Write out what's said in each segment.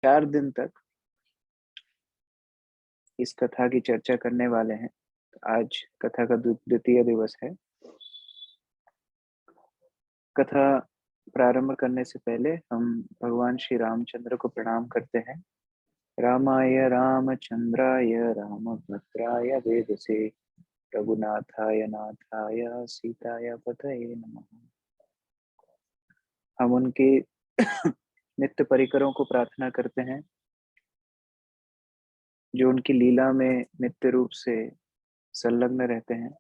4 दिन तक इस कथा की चर्चा करने वाले हैं। आज कथा का द्वितीय दिवस है। कथा प्रारंभ करने से पहले हम भगवान श्री रामचंद्र को प्रणाम करते हैं। रामाय रामचंद्राय रामभद्राय वेदसे रघुनाथाय नाथाय सीताय पतये नमः। हम उनके नित्य परिकरों को प्रार्थना करते हैं जो उनकी लीला में नित्य रूप से संलग्न रहते हैं,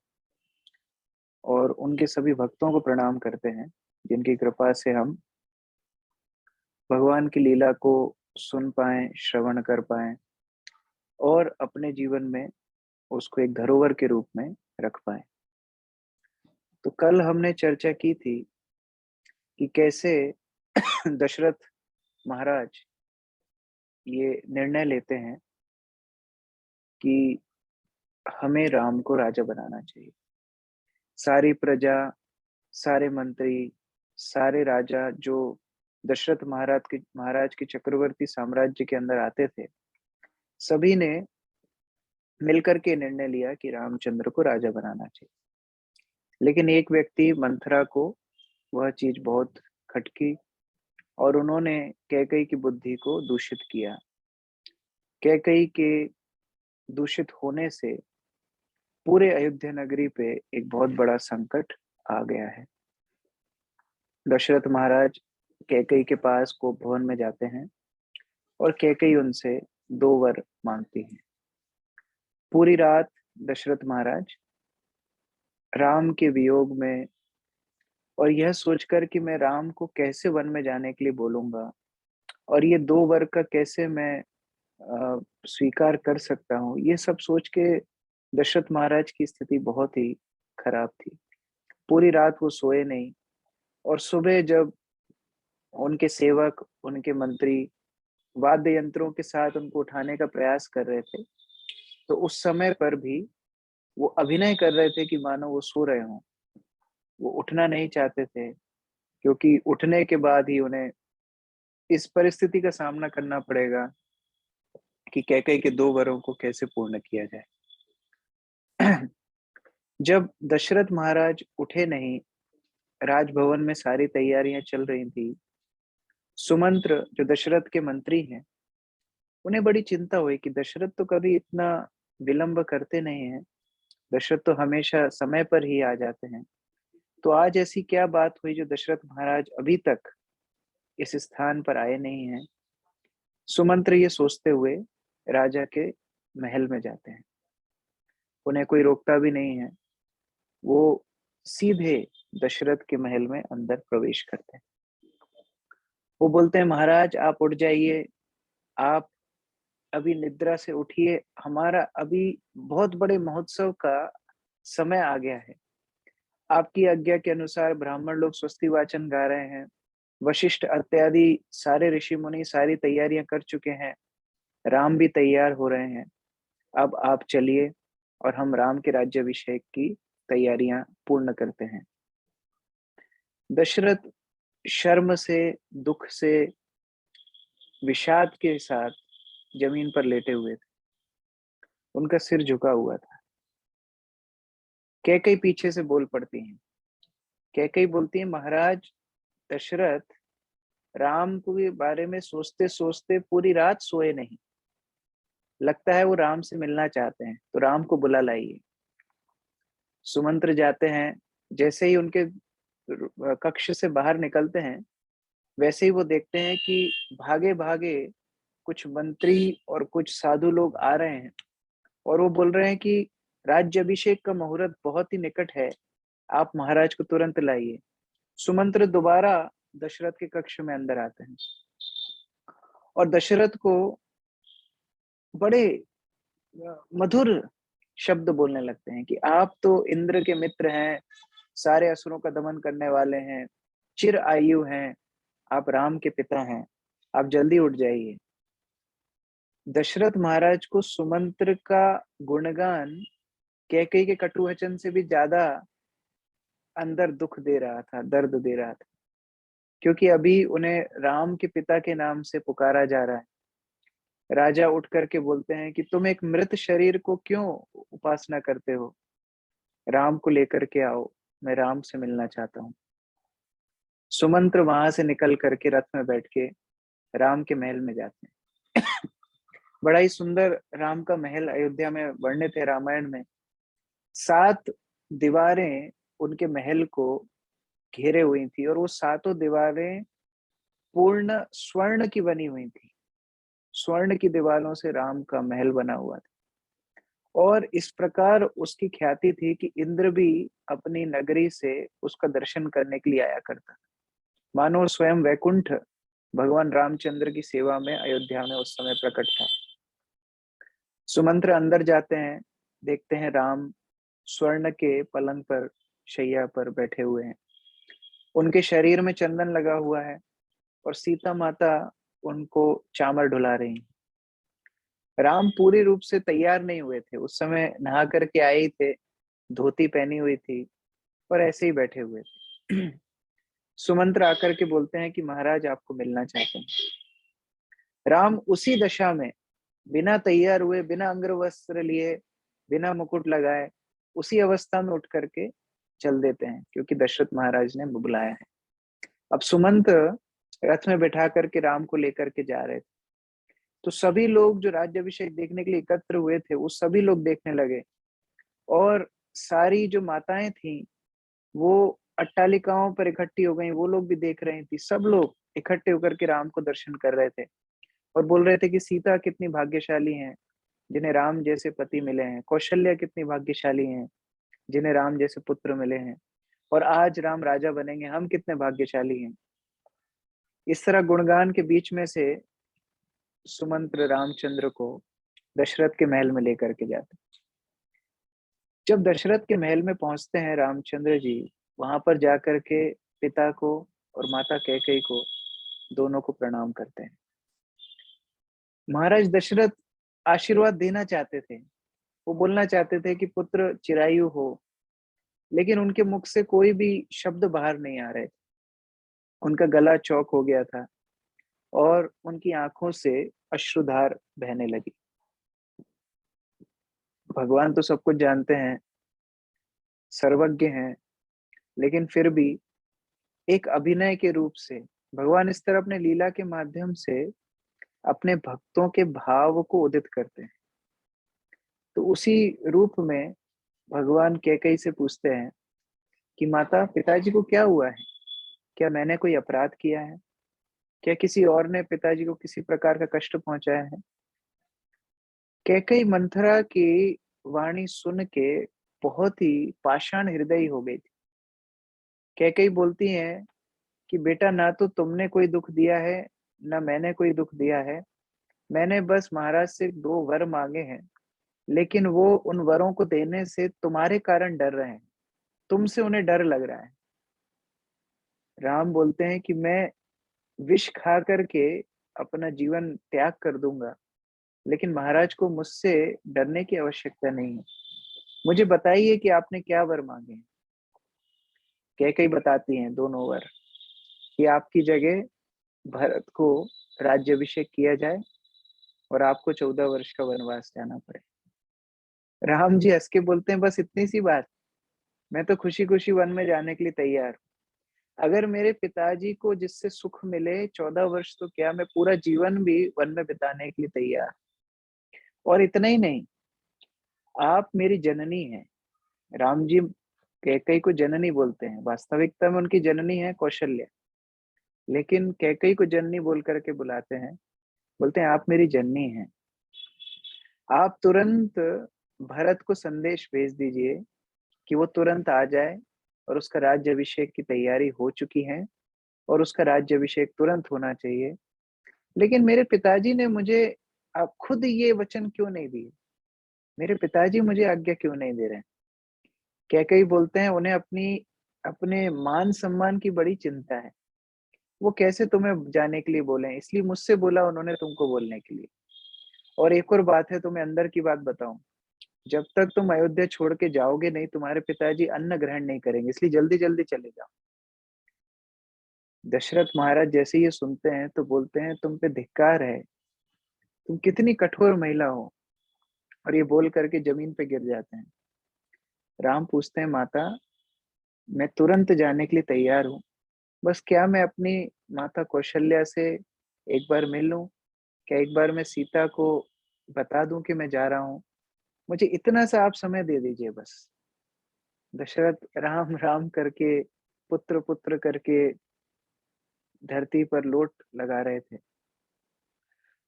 और उनके सभी भक्तों को प्रणाम करते हैं जिनकी कृपा से हम भगवान की लीला को सुन पाएं, श्रवण कर पाएं और अपने जीवन में उसको एक धरोहर के रूप में रख पाएं। तो कल हमने चर्चा की थी कि कैसे दशरथ महाराज ये निर्णय लेते हैं कि हमें राम को राजा बनाना चाहिए। सारी प्रजा, सारे मंत्री, सारे राजा जो दशरथ महाराज के चक्रवर्ती साम्राज्य के अंदर आते थे, सभी ने मिलकर के निर्णय लिया कि रामचंद्र को राजा बनाना चाहिए। लेकिन एक व्यक्ति मंथरा को वह चीज बहुत खटकी और उन्होंने कैकेयी की बुद्धि को दूषित किया। कैकेयी के दूषित होने से पूरे अयोध्या नगरी पे एक बहुत बड़ा संकट आ गया है। दशरथ महाराज कैकेयी के पास कोप भवन में जाते हैं और कैकेयी उनसे 2 वर मांगती है। पूरी रात दशरथ महाराज राम के वियोग में और यह सोचकर कि मैं राम को कैसे वन में जाने के लिए बोलूंगा और ये 2 वर का कैसे मैं स्वीकार कर सकता हूँ, ये सब सोच के दशरथ महाराज की स्थिति बहुत ही खराब थी। पूरी रात वो सोए नहीं और सुबह जब उनके सेवक, उनके मंत्री वाद्य यंत्रों के साथ उनको उठाने का प्रयास कर रहे थे, तो उस समय पर भी वो अभिनय कर रहे थे कि मानो वो सो रहे हों। वो उठना नहीं चाहते थे क्योंकि उठने के बाद ही उन्हें इस परिस्थिति का सामना करना पड़ेगा कि कैकेयी के 2 वरों को कैसे पूर्ण किया जाए। जब दशरथ महाराज उठे नहीं, राजभवन में सारी तैयारियां चल रही थी। सुमंत्र जो दशरथ के मंत्री हैं, उन्हें बड़ी चिंता हुई कि दशरथ तो कभी इतना विलंब करते नहीं हैं, दशरथ तो हमेशा समय पर ही आ जाते हैं। तो आज ऐसी क्या बात हुई जो दशरथ महाराज अभी तक इस स्थान पर आए नहीं हैं। सुमंत्र ये सोचते हुए राजा के महल में जाते हैं। उन्हें कोई रोकता भी नहीं है, वो सीधे दशरथ के महल में अंदर प्रवेश करते हैं। वो बोलते हैं, महाराज आप उठ जाइए, आप अभी निद्रा से उठिए, हमारा अभी बहुत बड़े महोत्सव का समय आ गया है। आपकी आज्ञा के अनुसार ब्राह्मण लोग स्वस्ति वाचन गा रहे हैं, वशिष्ठ इत्यादि सारे ऋषि मुनि सारी तैयारियां कर चुके हैं, राम भी तैयार हो रहे हैं। अब आप चलिए और हम राम के राज्याभिषेक की तैयारियां पूर्ण करते हैं। दशरथ शर्म से, दुख से, विषाद के साथ जमीन पर लेटे हुए थे। उनका सिर झुका हुआ था। कैकेयी पीछे से बोल पड़ती हैं। कैकेयी बोलती है, महाराज दशरथ राम के बारे में सोचते सोचते पूरी रात सोए नहीं, लगता है वो राम से मिलना चाहते हैं, तो राम को बुला लाइए। सुमंत्र जाते हैं, जैसे ही उनके कक्ष से बाहर निकलते हैं, वैसे ही वो देखते हैं कि भागे भागे कुछ मंत्री और कुछ साधु लोग आ रहे हैं और वो बोल रहे हैं कि राज्याभिषेक का मुहूर्त बहुत ही निकट है, आप महाराज को तुरंत लाइए। सुमंत्र दोबारा दशरथ के कक्ष में अंदर आते हैं और दशरथ को बड़े मधुर शब्द बोलने लगते हैं कि आप तो इंद्र के मित्र हैं, सारे असुरों का दमन करने वाले हैं, चिर आयु हैं, आप राम के पिता हैं, आप जल्दी उठ जाइए। दशरथ महाराज को सुमंत्र का गुणगान कैकेयी के कटु वचन से भी ज्यादा अंदर दुख दे रहा था, दर्द दे रहा था, क्योंकि अभी उन्हें राम के पिता के नाम से पुकारा जा रहा है। राजा उठ करके बोलते हैं कि तुम एक मृत शरीर को क्यों उपासना करते हो? राम को लेकर के आओ, मैं राम से मिलना चाहता हूँ। सुमंत्र वहां से निकल करके रथ में बैठ के राम के महल में जाते हैं। बड़ा ही सुंदर राम का महल अयोध्या में वर्णित है रामायण में। 7 दीवारें उनके महल को घेरे हुई थी और वो सातों दीवारें पूर्ण स्वर्ण की बनी हुई थी। स्वर्ण की दीवारों से राम का महल बना हुआ था और इस प्रकार उसकी ख्याति थी कि इंद्र भी अपनी नगरी से उसका दर्शन करने के लिए आया करता। मानो स्वयं वैकुंठ भगवान रामचंद्र की सेवा में अयोध्या में उस समय प्रकट था। सुमंत्र अंदर जाते हैं, देखते हैं राम स्वर्ण के पलंग पर शैया पर बैठे हुए हैं। उनके शरीर में चंदन लगा हुआ है और सीता माता उनको चामर ढुला रही हैं। राम पूरी रूप से तैयार नहीं हुए थे, उस समय नहा करके आए ही थे, धोती पहनी हुई थी और ऐसे ही बैठे हुए थे। सुमंत्र आकर के बोलते हैं कि महाराज आपको मिलना चाहते हैं। राम उसी दशा में बिना तैयार हुए, बिना अंग वस्त्र लिए, बिना मुकुट लगाए, उसी अवस्था में उठ करके चल देते हैं क्योंकि दशरथ महाराज ने बुलाया है। अब सुमंत रथ में बैठा करके राम को लेकर के जा रहे थे, तो सभी लोग जो राज्याभिषेक देखने के लिए एकत्र हुए थे वो सभी लोग देखने लगे और सारी जो माताएं थी वो अट्टालिकाओं पर इकट्ठी हो गई, वो लोग भी देख रही थी। सब लोग इकट्ठे होकर के राम को दर्शन कर रहे थे और बोल रहे थे कि सीता कितनी भाग्यशाली हैं जिन्हें राम जैसे पति मिले हैं, कौशल्या कितनी भाग्यशाली हैं जिन्हें राम जैसे पुत्र मिले हैं, और आज राम राजा बनेंगे, हम कितने भाग्यशाली हैं। इस तरह गुणगान के बीच में से सुमंत्र रामचंद्र को दशरथ के महल में लेकर के जाते। जब दशरथ के महल में पहुंचते हैं रामचंद्र जी, वहां पर जाकर के पिता को और माता कैकेयी को दोनों को प्रणाम करते हैं। महाराज दशरथ आशीर्वाद देना चाहते थे, वो बोलना चाहते थे कि पुत्र चिरायु हो, लेकिन उनके मुख से कोई भी शब्द बाहर नहीं आ रहे थे। उनका गला चौक हो गया था और उनकी आंखों से अश्रुधार बहने लगी। भगवान तो सब कुछ जानते हैं, सर्वज्ञ हैं, लेकिन फिर भी एक अभिनय के रूप से भगवान इस तरह अपने लीला के माध्यम से अपने भक्तों के भाव को उदित करते हैं। तो उसी रूप में भगवान कैकेयी से पूछते हैं कि माता, पिताजी को क्या हुआ है? क्या मैंने कोई अपराध किया है? क्या किसी और ने पिताजी को किसी प्रकार का कष्ट पहुंचाया है? कैकेयी मंथरा की वाणी सुन के बहुत ही पाषाण हृदयी हो गई थी। कैकेयी बोलती हैं कि बेटा, ना तो तुमने कोई दुख दिया है, ना मैंने कोई दुख दिया है। मैंने बस महाराज से 2 वर मांगे हैं, लेकिन वो उन वरों को देने से तुम्हारे कारण डर रहे हैं, तुमसे उन्हें डर लग रहा है। राम बोलते हैं कि मैं विष खा करके अपना जीवन त्याग कर दूंगा, लेकिन महाराज को मुझसे डरने की आवश्यकता नहीं है। मुझे बताइए कि आपने क्या वर मांगे हैं। कैकेयी बताती हैं दोनों वर कि आपकी जगह भरत को राज्याभिषेक किया जाए और आपको 14 वर्ष का वनवास जाना पड़े। राम जी हंस के बोलते हैं, बस इतनी सी बात? मैं तो खुशी खुशी वन में जाने के लिए तैयार हूँ। अगर मेरे पिताजी को जिससे सुख मिले 14 वर्ष, तो क्या मैं पूरा जीवन भी वन में बिताने के लिए तैयार। और इतना ही नहीं, आप मेरी जननी हैं। राम जी कैकेयी को जननी बोलते हैं, वास्तविकता में उनकी जननी है कौशल्या, लेकिन कैकेयी को जननी बोल करके बुलाते हैं। बोलते हैं आप मेरी जननी हैं, आप तुरंत भरत को संदेश भेज दीजिए कि वो तुरंत आ जाए और उसका राज्याभिषेक की तैयारी हो चुकी है और उसका राज्याभिषेक तुरंत होना चाहिए। लेकिन मेरे पिताजी ने मुझे आप खुद ये वचन क्यों नहीं दिए? मेरे पिताजी मुझे आज्ञा क्यों नहीं दे रहे हैं? कैकेयी बोलते हैं उन्हें अपने मान सम्मान की बड़ी चिंता है। वो कैसे तुम्हें जाने के लिए बोले, इसलिए मुझसे बोला उन्होंने तुमको बोलने के लिए। और एक और बात है, तुम्हें अंदर की बात बताऊं, जब तक तुम अयोध्या छोड़ के जाओगे नहीं, तुम्हारे पिताजी अन्न ग्रहण नहीं करेंगे, इसलिए जल्दी जल्दी चले जाओ। दशरथ महाराज जैसे ये सुनते हैं तो बोलते हैं तुम पे धिक्कार है, तुम कितनी कठोर महिला हो। और ये बोल करके जमीन पे गिर जाते हैं। राम पूछते हैं, माता मैं तुरंत जाने के लिए तैयार हूँ, बस क्या मैं अपनी माता कौशल्या से एक बार मिल लूं? क्या एक बार मैं सीता को बता दूं कि मैं जा रहा हूँ? मुझे इतना सा आप समय दे दीजिए बस। दशरथ राम राम करके, पुत्र पुत्र करके धरती पर लोट लगा रहे थे।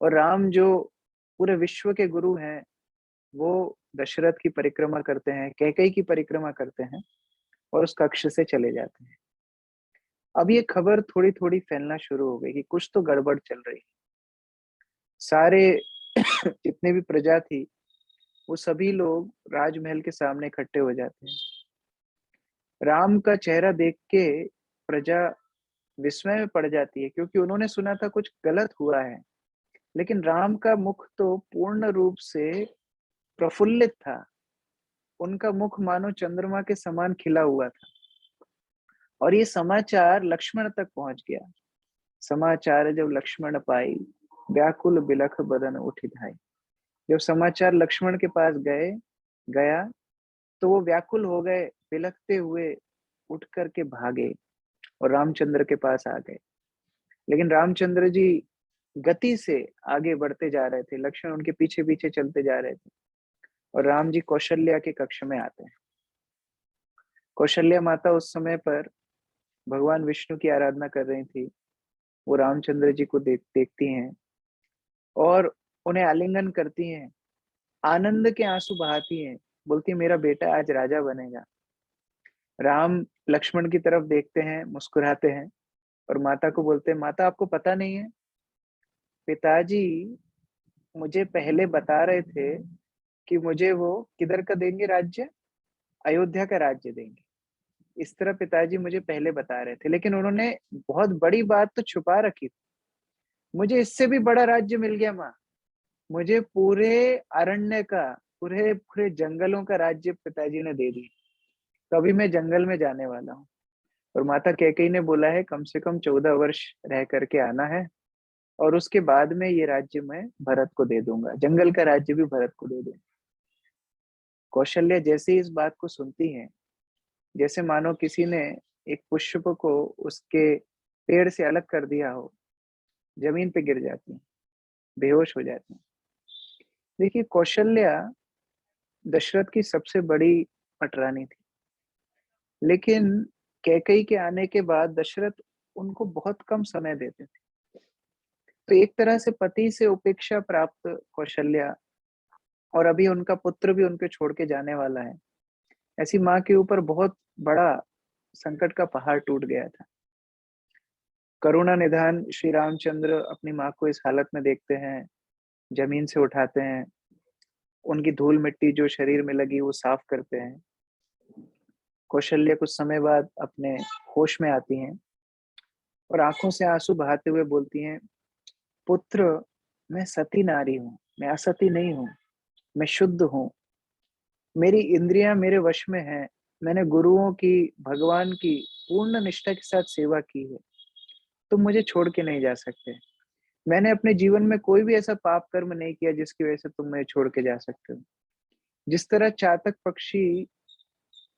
और राम जो पूरे विश्व के गुरु हैं, वो दशरथ की परिक्रमा करते हैं, कैकेयी की परिक्रमा करते हैं और उस कक्ष से चले जाते हैं। अब ये खबर थोड़ी थोड़ी फैलना शुरू हो गई कि कुछ तो गड़बड़ चल रही है। सारे जितने भी प्रजा थी, वो सभी लोग राजमहल के सामने इकट्ठे हो जाते हैं। राम का चेहरा देख के प्रजा विस्मय में पड़ जाती है, क्योंकि उन्होंने सुना था कुछ गलत हुआ है। लेकिन राम का मुख तो पूर्ण रूप से प्रफुल्लित था। उनका मुख मानो चंद्रमा के समान खिला हुआ था। और ये समाचार लक्ष्मण तक पहुंच गया। समाचार जब लक्ष्मण पाई, व्याकुल बिलख बदन उठि धाई। जब समाचार लक्ष्मण के पास गया, तो वो व्याकुल हो गए, बिलखते हुए उठ करके भागे और रामचंद्र के पास आ गए। लेकिन रामचंद्र जी गति से आगे बढ़ते जा रहे थे, लक्ष्मण उनके पीछे पीछे चलते जा रहे थे। और राम जी कौशल्या के कक्ष में आते हैं। कौशल्या माता उस समय पर भगवान विष्णु की आराधना कर रही थी। वो रामचंद्र जी को देखती हैं और उन्हें आलिंगन करती हैं, आनंद के आंसू बहाती हैं, बोलती है, मेरा बेटा आज राजा बनेगा। राम लक्ष्मण की तरफ देखते हैं, मुस्कुराते हैं और माता को बोलते हैं, माता आपको पता नहीं है, पिताजी मुझे पहले बता रहे थे कि मुझे वो किधर का देंगे राज्य, अयोध्या का राज्य देंगे। इस तरह पिताजी मुझे पहले बता रहे थे, लेकिन उन्होंने बहुत बड़ी बात तो छुपा रखी थी। मुझे इससे भी बड़ा राज्य मिल गया माँ। मुझे पूरे अरण्य का, पूरे पूरे जंगलों का राज्य पिताजी ने दे दिया। तो अभी मैं जंगल में जाने वाला हूँ। और माता कैकेयी ने बोला है कम से कम 14 वर्ष रह करके आना है, और उसके बाद में ये राज्य मैं भरत को दे दूंगा, जंगल का राज्य भी भरत को दे दूंगा। कौशल्या जैसे ही इस बात को सुनती हैं, जैसे मानो किसी ने एक पुष्प को उसके पेड़ से अलग कर दिया हो, जमीन पे गिर जाती हैं, बेहोश हो जाती हैं। देखिए, कौशल्या दशरथ की सबसे बड़ी पटरानी थी। लेकिन कैकेयी के आने के बाद दशरथ उनको बहुत कम समय देते थे। तो एक तरह से पति से उपेक्षा प्राप्त कौशल्या, और अभी उनका पुत्र भी उनके छोड़ के जाने वाला है, ऐसी माँ के ऊपर बहुत बड़ा संकट का पहाड़ टूट गया था। करुणा निधान श्री रामचंद्र अपनी माँ को इस हालत में देखते हैं, जमीन से उठाते हैं, उनकी धूल मिट्टी जो शरीर में लगी वो साफ करते हैं। कौशल्या कुछ समय बाद अपने होश में आती हैं और आंखों से आंसू बहाते हुए बोलती हैं, पुत्र मैं सती नारी हूँ, मैं असती नहीं हूँ, मैं शुद्ध हूँ। मेरी इंद्रियां मेरे वश में हैं। मैंने गुरुओं की, भगवान की पूर्ण निष्ठा के साथ सेवा की है। तुम मुझे छोड़ के नहीं जा सकते। मैंने अपने जीवन में कोई भी ऐसा पाप कर्म नहीं किया जिसकी वजह से तुम मुझे छोड़ के जा सकते हो। जिस तरह चातक पक्षी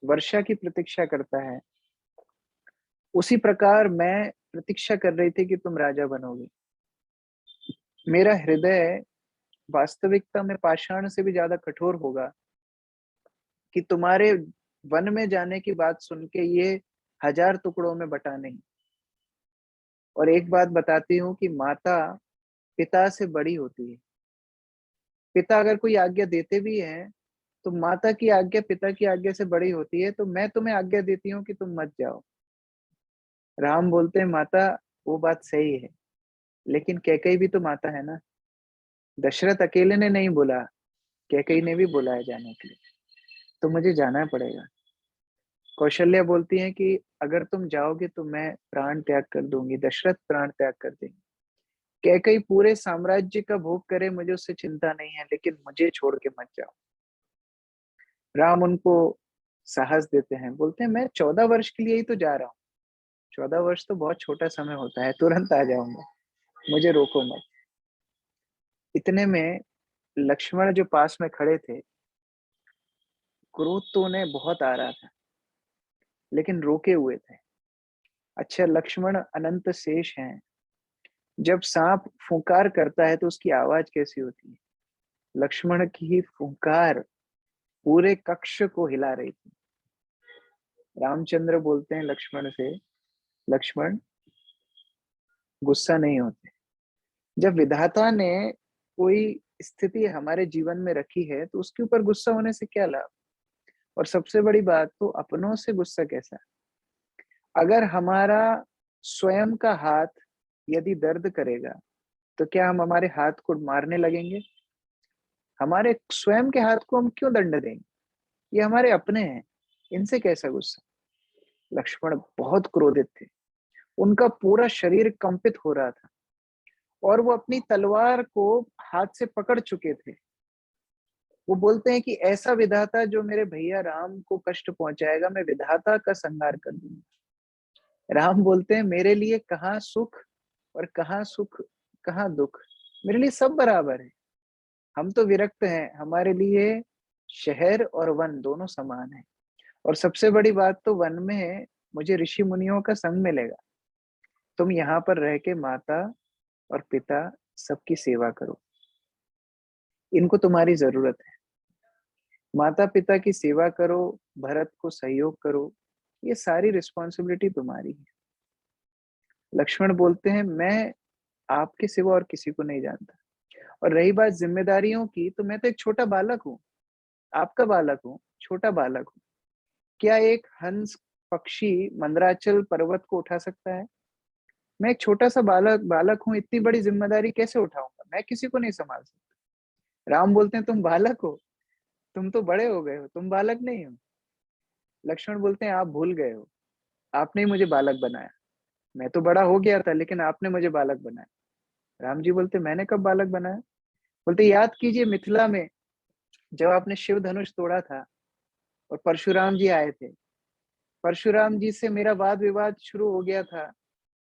वर्षा की प्रतीक्षा करता है, उसी प्रकार मैं प्रतीक्षा कर रही थी कि तुम राजा बनोगे। मेरा हृदय वास्तविकता में पाषाण से भी ज्यादा कठोर होगा कि तुम्हारे वन में जाने की बात सुन के ये 1000 टुकड़ों में बटा नहीं। और एक बात बताती हूँ कि माता पिता से बड़ी होती है। पिता अगर कोई आज्ञा देते भी हैं, तो माता की आज्ञा पिता की आज्ञा से बड़ी होती है। तो मैं तुम्हें आज्ञा देती हूँ कि तुम मत जाओ। राम बोलते हैं, माता वो बात सही है, लेकिन कैकेयी भी तो माता है ना। दशरथ अकेले ने नहीं बोला, कैकेयी ने भी बुलाया जाने के लिए, तो मुझे जाना पड़ेगा। कौशल्या बोलती है कि अगर तुम जाओगे तो मैं प्राण त्याग कर दूंगी, दशरथ प्राण त्याग कर देंगे। कैकेयी पूरे साम्राज्य का भोग करे, मुझे उससे चिंता नहीं है, लेकिन मुझे छोड़ के मत जाओ। राम उनको साहस देते हैं, बोलते हैं मैं 14 वर्ष के लिए ही तो जा रहा हूँ। 14 वर्ष तो बहुत छोटा समय होता है, तुरंत आ जाऊंगा, मुझे रोको मत। इतने में लक्ष्मण जो पास में खड़े थे, क्रोध तो उन्हें बहुत आ रहा था, लेकिन रोके हुए थे। अच्छा, लक्ष्मण अनंत शेष हैं। जब सांप फुंकार करता है तो उसकी आवाज कैसी होती है? लक्ष्मण की फुंकार पूरे कक्ष को हिला रही थी। रामचंद्र बोलते हैं लक्ष्मण से, लक्ष्मण गुस्सा नहीं होते। जब विधाता ने कोई स्थिति हमारे जीवन में रखी है तो उसके ऊपर गुस्सा होने से क्या लाभ? और सबसे बड़ी बात तो अपनों से गुस्सा कैसा? अगर हमारा स्वयं का हाथ यदि दर्द करेगा तो क्या हम हमारे हाथ को मारने लगेंगे? हमारे स्वयं के हाथ को हम क्यों दंड देंगे? ये हमारे अपने हैं, इनसे कैसा गुस्सा? लक्ष्मण बहुत क्रोधित थे। उनका पूरा शरीर कंपित हो रहा था और वो अपनी तलवार को हाथ से पकड़ चुके थे। वो बोलते हैं कि ऐसा विधाता जो मेरे भैया राम को कष्ट पहुंचाएगा, मैं विधाता का संहार कर दूंगा। राम बोलते हैं, मेरे लिए कहाँ सुख और कहाँ सुख, कहाँ दुख, मेरे लिए सब बराबर है। हम तो विरक्त हैं, हमारे लिए शहर और वन दोनों समान है। और सबसे बड़ी बात तो वन में मुझे ऋषि मुनियों का संग मिलेगा। तुम यहाँ पर रह के माता और पिता सबकी सेवा करो, इनको तुम्हारी जरूरत है। माता पिता की सेवा करो, भरत को सहयोग करो, ये सारी रिस्पॉन्सिबिलिटी तुम्हारी है। लक्ष्मण बोलते हैं, मैं आपके सिवा और किसी को नहीं जानता। और रही बात जिम्मेदारियों की, तो मैं तो एक छोटा बालक हूँ, आपका बालक हूँ, छोटा बालक हूँ। क्या एक हंस पक्षी मंदराचल पर्वत को उठा सकता है? मैं एक छोटा सा बालक बालक हूँ, इतनी बड़ी जिम्मेदारी कैसे उठाऊंगा? मैं किसी को नहीं संभाल सकता। राम बोलते हैं, तुम बालक हो, तुम तो बड़े हो गए हो, तुम बालक नहीं हो। लक्ष्मण बोलते हैं, आप भूल गए हो, आपने ही मुझे बालक बनाया। मैं तो बड़ा हो गया था, लेकिन आपने मुझे बालक बनाया। राम जी बोलते, मैंने कब बालक बनाया? बोलते, याद कीजिए मिथिला में जब आपने शिव धनुष तोड़ा था और परशुराम जी आए थे। परशुराम जी से मेरा वाद विवाद शुरू हो गया था,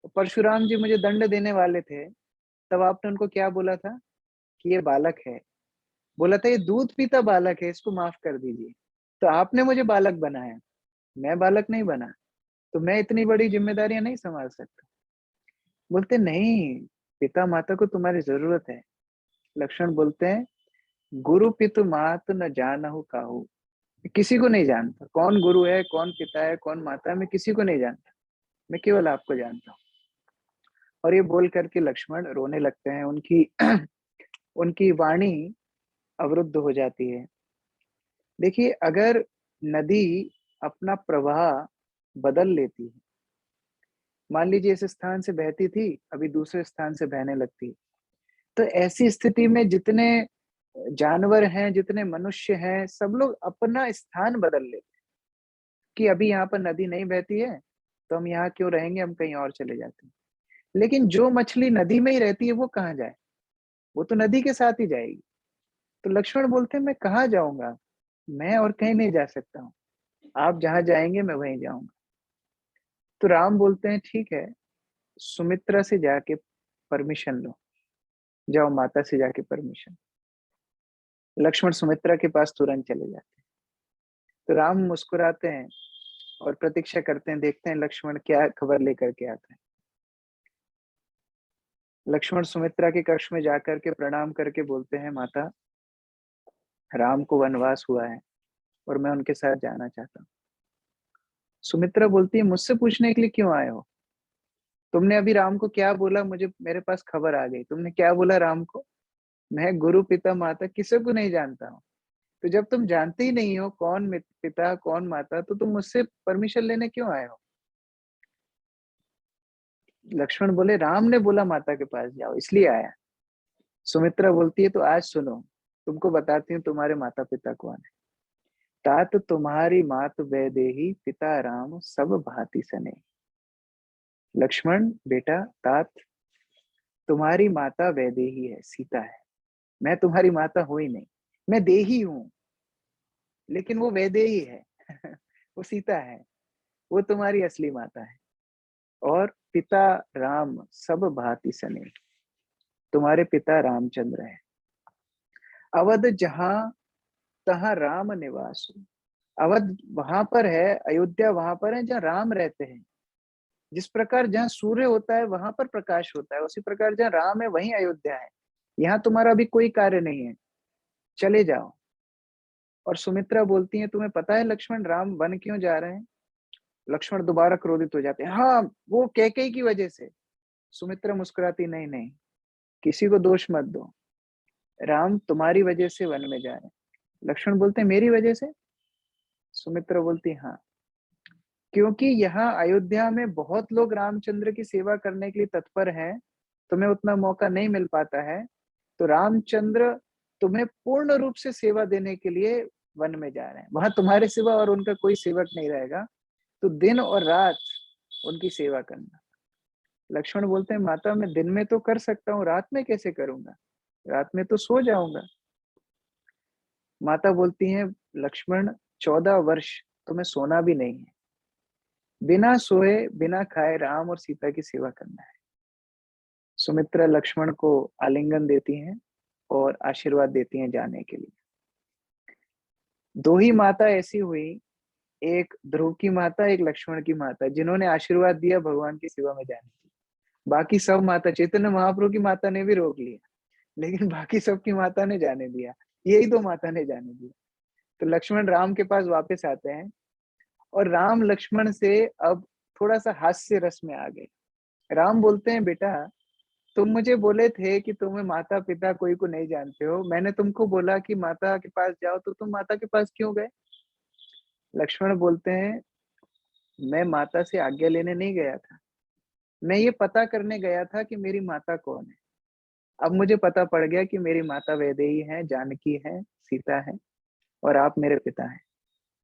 और परशुराम जी मुझे दंड देने वाले थे। तब आपने उनको क्या बोला था? कि ये बालक है। बोला था, ये दूध पीता बालक है, इसको माफ कर दीजिए। तो आपने मुझे बालक बनाया, मैं बालक नहीं बना। तो मैं इतनी बड़ी जिम्मेदारियां नहीं संभाल सकता। बोलते, नहीं, पिता माता को तुम्हारी जरूरत है। लक्ष्मण बोलते हैं, गुरु पितु मात न जानहु काहू। किसी को नहीं जानता, कौन गुरु है, कौन पिता है, कौन माता है, मैं किसी को नहीं जानता। मैं केवल आपको जानता हूँ। और ये बोल करके लक्ष्मण रोने लगते हैं। उनकी उनकी वाणी अवरुद्ध हो जाती है। देखिए, अगर नदी अपना प्रवाह बदल लेती है, मान लीजिए इस स्थान से बहती थी, अभी दूसरे स्थान से बहने लगती है, तो ऐसी स्थिति में जितने जानवर हैं, जितने मनुष्य हैं, सब लोग अपना स्थान बदल लेते हैं कि अभी यहाँ पर नदी नहीं बहती है, तो हम यहाँ क्यों रहेंगे, हम कहीं और चले जाते हैं। लेकिन जो मछली नदी में ही रहती है वो कहाँ जाए? वो तो नदी के साथ ही जाएगी। तो लक्ष्मण बोलते हैं, मैं कहाँ जाऊंगा? मैं और कहीं नहीं जा सकता हूँ, आप जहाँ जाएंगे मैं वहीं जाऊंगा। तो राम बोलते हैं, ठीक है, सुमित्रा से जाके परमिशन लो, जाओ माता से जाके परमिशन। लक्ष्मण सुमित्रा के पास तुरंत चले जाते हैं। तो राम मुस्कुराते हैं और प्रतीक्षा करते हैं, देखते हैं लक्ष्मण क्या खबर लेकर के आता है। लक्ष्मण सुमित्रा के कक्ष में जाकर के प्रणाम करके बोलते हैं, माता, राम को वनवास हुआ है और मैं उनके साथ जाना चाहता हूँ। सुमित्रा बोलती है, मुझसे पूछने के लिए क्यों आए हो? तुमने अभी राम को क्या बोला? मुझे मेरे पास खबर आ गई। तुमने क्या बोला राम को? मैं गुरु पिता माता किसी को नहीं जानता हूँ। तो जब तुम जानते ही नहीं हो कौन पिता कौन माता, तो तुम मुझसे परमिशन लेने क्यों आए हो? लक्ष्मण बोले, राम ने बोला माता के पास जाओ, इसलिए आया। सुमित्रा बोलती है, तो आज सुनो, तुमको बताती हूँ तुम्हारे माता पिता कौन है। तात तुम्हारी मात वैदेही, पिता राम सब भांति सने। लक्ष्मण बेटा, तात तुम्हारी माता वैदेही है, सीता है। मैं तुम्हारी माता हूं ही नहीं, मैं देही हूँ, लेकिन वो वैदेही है। वो सीता है, वो तुम्हारी असली माता है। और पिता राम सब भांति सने, तुम्हारे पिता रामचंद्र है। अवध जहां तहां राम निवास। अवध वहां पर है, अयोध्या वहां पर है जहाँ राम रहते हैं। जिस प्रकार जहाँ सूर्य होता है वहां पर प्रकाश होता है, उसी प्रकार जहाँ राम है वहीं अयोध्या है। यहाँ तुम्हारा अभी कोई कार्य नहीं है, चले जाओ। और सुमित्रा बोलती है, तुम्हें पता है लक्ष्मण राम वन क्यों जा रहे हैं? लक्ष्मण दोबारा क्रोधित हो जाते हैं, हाँ वो कैकेयी की वजह से। सुमित्रा मुस्कुराती, नहीं नहीं, किसी को दोष मत दो, राम तुम्हारी वजह से वन में जा रहे हैं। लक्ष्मण बोलते हैं, मेरी वजह से? सुमित्रा बोलती, हाँ, क्योंकि यहाँ अयोध्या में बहुत लोग रामचंद्र की सेवा करने के लिए तत्पर हैं, तुम्हें उतना मौका नहीं मिल पाता है, तो रामचंद्र तुम्हें पूर्ण रूप से सेवा देने के लिए वन में जा रहे हैं। वहां तुम्हारे सिवा और उनका कोई सेवक नहीं रहेगा, तो दिन और रात उनकी सेवा करना। लक्ष्मण बोलते हैं, माता मैं दिन में तो कर सकता हूँ, रात में कैसे करूंगा? रात में तो सो जाऊंगा। माता बोलती हैं, लक्ष्मण 14 वर्ष तुम्हें सोना भी नहीं है, बिना सोए बिना खाए राम और सीता की सेवा करना है। सुमित्रा लक्ष्मण को आलिंगन देती हैं और आशीर्वाद देती हैं जाने के लिए। दो ही माता ऐसी हुई, एक ध्रुव की माता, एक लक्ष्मण की माता, जिन्होंने आशीर्वाद दिया भगवान की सेवा में जाने की। बाकी सब माता, चैतन्य महाप्रभु की माता ने भी रोक लिया, लेकिन बाकी सबकी माता ने जाने दिया, यही दो माता ने जाने दिया। तो लक्ष्मण राम के पास वापस आते हैं और राम लक्ष्मण से अब थोड़ा सा हास्य रस में आ गए। राम बोलते हैं, बेटा तुम मुझे बोले थे कि तुम्हें माता पिता कोई को नहीं जानते हो, मैंने तुमको बोला कि माता के पास जाओ, तो तुम माता के पास क्यों गए? लक्ष्मण बोलते हैं, मैं माता से आज्ञा लेने नहीं गया था, मैं ये पता करने गया था कि मेरी माता कौन है। अब मुझे पता पड़ गया कि मेरी माता वैदेही है, जानकी है, सीता है, और आप मेरे पिता हैं,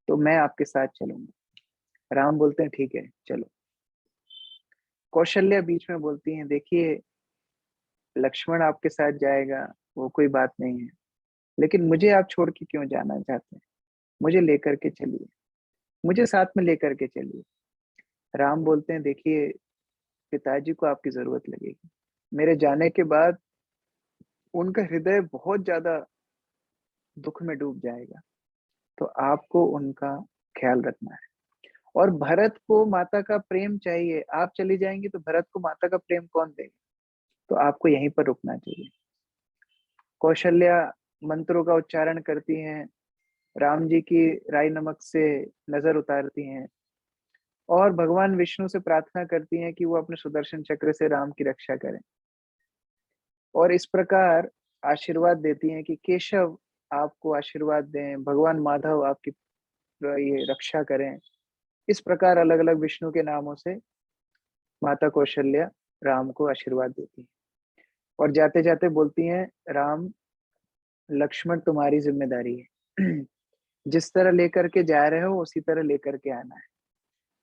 तो मैं आपके साथ चलूंगा। राम बोलते हैं, ठीक है चलो। कौशल्या बीच में बोलती हैं, देखिए लक्ष्मण आपके साथ जाएगा वो कोई बात नहीं है, लेकिन मुझे आप छोड़ के क्यों जाना चाहते हैं? मुझे लेकर के चलिए, मुझे साथ में लेकर के चलिए। राम बोलते हैं, देखिए पिताजी को आपकी जरूरत लगेगी, मेरे जाने के बाद उनका हृदय बहुत ज्यादा दुख में डूब जाएगा, तो आपको उनका ख्याल रखना है। और भरत को माता का प्रेम चाहिए, आप चली जाएंगी तो भरत को माता का प्रेम कौन देगा? तो आपको यहीं पर रुकना चाहिए। कौशल्या मंत्रों का उच्चारण करती हैं, राम जी की राई नमक से नजर उतारती हैं और भगवान विष्णु से प्रार्थना करती हैं कि वो अपने सुदर्शन चक्र से राम की रक्षा करें। और इस प्रकार आशीर्वाद देती हैं कि केशव आपको आशीर्वाद दें, भगवान माधव आपकी ये रक्षा करें। इस प्रकार अलग अलग विष्णु के नामों से माता कौशल्या राम को आशीर्वाद देती है। और जाते जाते बोलती हैं, राम लक्ष्मण तुम्हारी जिम्मेदारी है, जिस तरह लेकर के जा रहे हो उसी तरह लेकर के आना है,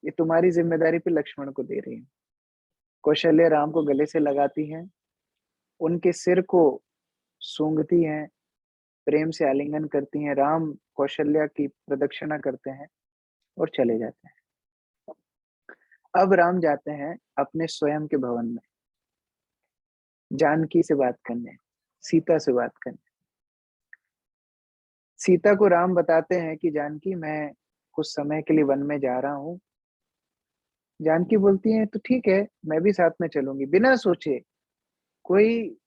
ये तुम्हारी जिम्मेदारी पे लक्ष्मण को दे रही है। कौशल्या राम को गले से लगाती हैं, उनके सिर को सूंघती हैं, प्रेम से आलिंगन करती हैं। राम कौशल्या की प्रदक्षिणा करते हैं और चले जाते हैं। अब राम जाते हैं अपने स्वयं के भवन में, जानकी से बात करने, सीता से बात करने। सीता को राम बताते हैं कि जानकी मैं कुछ समय के लिए वन में जा रहा हूँ। जानकी बोलती है, तो ठीक है मैं भी साथ में चलूंगी, बिना सोचे, कोई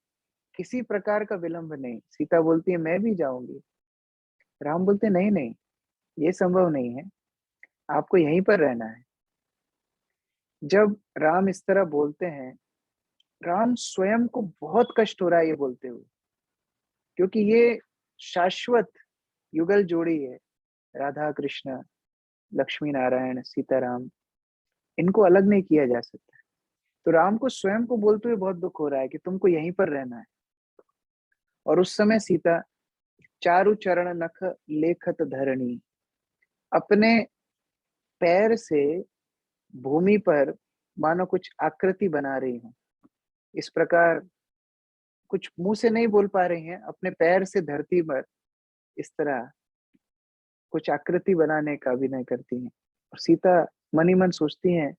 किसी प्रकार का विलंब नहीं। सीता बोलती है, मैं भी जाऊंगी। राम बोलते हैं, नहीं नहीं, ये संभव नहीं है, आपको यहीं पर रहना है। जब राम इस तरह बोलते हैं, राम स्वयं को बहुत कष्ट हो रहा है ये बोलते हुए, क्योंकि ये शाश्वत युगल जोड़ी है, राधा कृष्ण, लक्ष्मी नारायण, सीताराम, इनको अलग नहीं किया जा सकता। तो राम को स्वयं को बोलते हुए बहुत दुख हो रहा है कि तुमको यहीं पर रहना है। और उस समय सीता चारु चरण नख लेखत धरणी, अपने पैर से भूमि पर मानो कुछ आकृति बना रही हूँ। इस प्रकार कुछ मुंह से नहीं बोल पा रही हैं, अपने पैर से धरती पर इस तरह कुछ आकृति बनाने का अभिनय करती हैं। और सीता मन ही मन सोचती हैं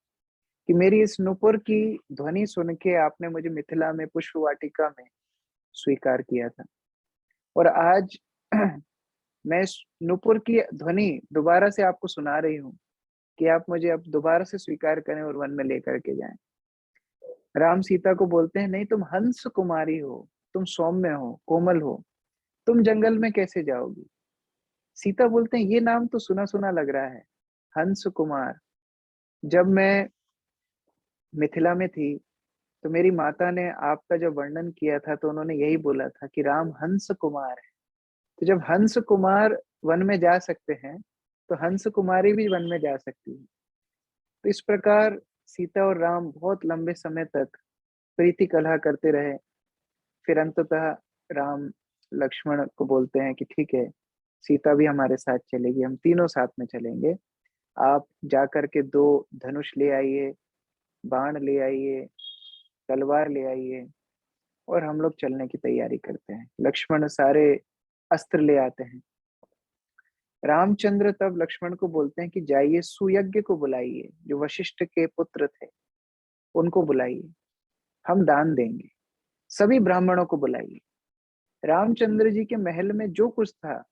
कि मेरी इस नुपुर की ध्वनि सुन के आपने मुझे मिथिला में पुष्प वाटिका में स्वीकार किया था, और आज मैं इस नुपुर की ध्वनि दोबारा से आपको सुना रही हूँ कि आप मुझे अब दोबारा से स्वीकार करें और वन में लेकर के जाएं। राम सीता को बोलते हैं, नहीं तुम हंस कुमारी हो, तुम सौम्य हो, कोमल हो, तुम जंगल में कैसे जाओगी? सीता बोलते हैं, ये नाम तो सुना सुना लग रहा है, हंस कुमार। जब मैं मिथिला में थी तो मेरी माता ने आपका जब वर्णन किया था तो उन्होंने यही बोला था कि राम हंस कुमार है। तो जब हंस कुमार वन में जा सकते हैं तो हंस कुमारी भी वन में जा सकती है। तो इस प्रकार सीता और राम बहुत लंबे समय तक प्रीति कलह करते रहे। फिर अंततः राम लक्ष्मण को बोलते हैं कि ठीक है, सीता भी हमारे साथ चलेगी, हम तीनों साथ में चलेंगे। आप जा करके 2 धनुष ले आइए, बाण ले आइए, तलवार ले आइए और हम लोग चलने की तैयारी करते हैं। लक्ष्मण सारे अस्त्र ले आते हैं। रामचंद्र तब लक्ष्मण को बोलते हैं कि जाइए सुयज्ञ को बुलाइए, जो वशिष्ठ के पुत्र थे, उनको बुलाइए, हम दान देंगे। सभी ब्राह्मणों को बुलाइए। रामचंद्र जी के महल में जो कुछ था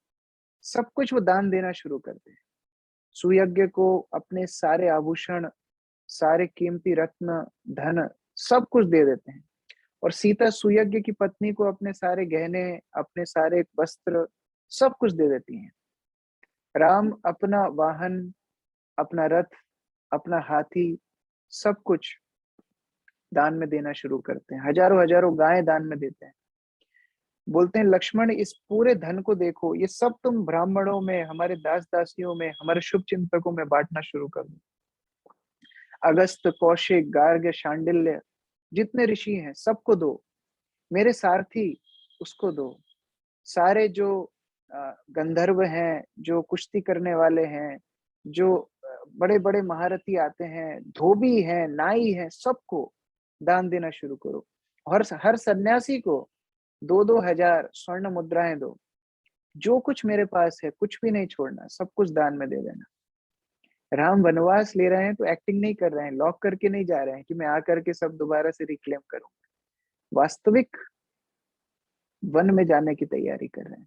सब कुछ वो दान देना शुरू करते हैं। सुयज्ञ को अपने सारे आभूषण, सारे कीमती रत्न, धन सब कुछ दे देते हैं। और सीता सुयज्ञ की पत्नी को अपने सारे गहने, अपने सारे वस्त्र सब कुछ दे देती हैं। राम अपना वाहन, अपना रथ, अपना हाथी सब कुछ दान में देना शुरू करते हैं। हजारों हजारों गायें दान में देते हैं। बोलते हैं, लक्ष्मण इस पूरे धन को देखो, ये सब तुम ब्राह्मणों में, हमारे दास दासियों में, हमारे शुभ चिंतकों में बांटना शुरू कर दो। अगस्त, कौशिक, गार्ग, शांडिल्य, जितने ऋषि हैं सबको दो। मेरे सारथी उसको दो। सारे जो गंधर्व हैं, जो कुश्ती करने वाले हैं, जो बड़े बड़े महारथी आते हैं, धोबी हैं, नाई हैं, सबको दान देना शुरू करो। हर सन्यासी को 2-2 हजार स्वर्ण मुद्राएं दो। जो कुछ मेरे पास है कुछ भी नहीं छोड़ना, सब कुछ दान में दे देना। राम वनवास ले रहे हैं तो एक्टिंग नहीं कर रहे हैं, लॉक करके नहीं जा रहे हैं कि मैं आकर के सब दोबारा से रिक्लेम करूं। वास्तविक वन में जाने की तैयारी कर रहे हैं,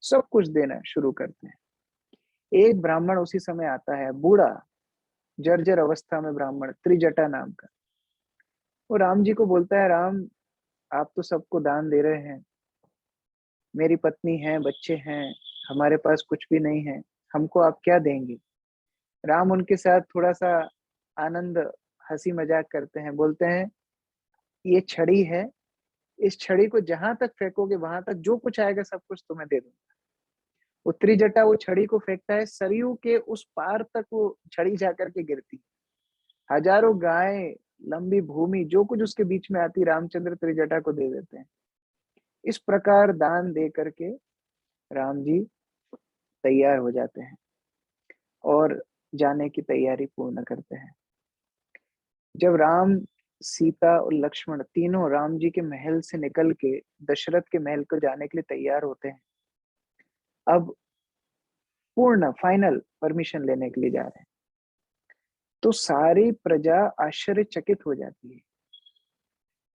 सब कुछ देना शुरू करते हैं। एक ब्राह्मण उसी समय आता है, बूढ़ा, जर्जर अवस्था में ब्राह्मण, त्रिजटा नाम का। वो राम जी को बोलता है, राम आप तो सबको दान दे रहे हैं, मेरी पत्नी है, बच्चे हैं, हमारे पास कुछ भी नहीं है, हमको आप क्या देंगे? राम उनके साथ थोड़ा सा आनंद, हंसी मजाक करते हैं। बोलते हैं, ये छड़ी है, इस छड़ी को जहां तक फेंकोगे वहां तक जो कुछ आएगा सब कुछ तुम्हें दे दूंगा। वो त्रिजटा वो छड़ी को फेंकता है, सरयू के उस पार तक वो छड़ी जाकर के गिरती। हजारों गायें, लंबी भूमि, जो कुछ उसके बीच में आती, रामचंद्र त्रिजटा को दे देते हैं। इस प्रकार दान दे करके राम जी तैयार हो जाते हैं और जाने की तैयारी पूर्ण करते हैं। जब राम, सीता और लक्ष्मण तीनों राम जी के महल से निकल के दशरथ के महल को जाने के लिए तैयार होते हैं, अब पूर्ण फाइनल परमिशन लेने के लिए जा रहे हैं, तो सारी प्रजा आश्चर्यचकित हो जाती है।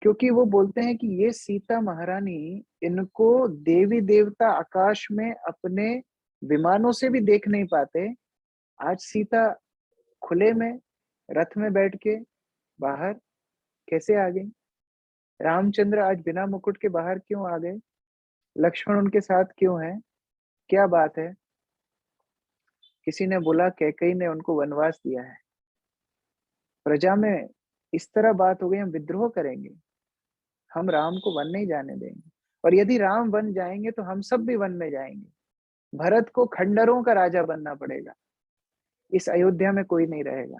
क्योंकि वो बोलते हैं कि ये सीता महारानी, इनको देवी देवता आकाश में अपने विमानों से भी देख नहीं पाते, आज सीता खुले में रथ में बैठ के बाहर कैसे आ गई? रामचंद्र आज बिना मुकुट के बाहर क्यों आ गए? लक्ष्मण उनके साथ क्यों है? क्या बात है? किसी ने बोला, कैकेयी ने उनको वनवास दिया है। प्रजा में इस तरह बात हो गई, हम विद्रोह करेंगे, हम राम को वन नहीं जाने देंगे। और यदि राम वन जाएंगे तो हम सब भी वन में जाएंगे। भरत को खंडरों का राजा बनना पड़ेगा, इस अयोध्या में कोई नहीं रहेगा।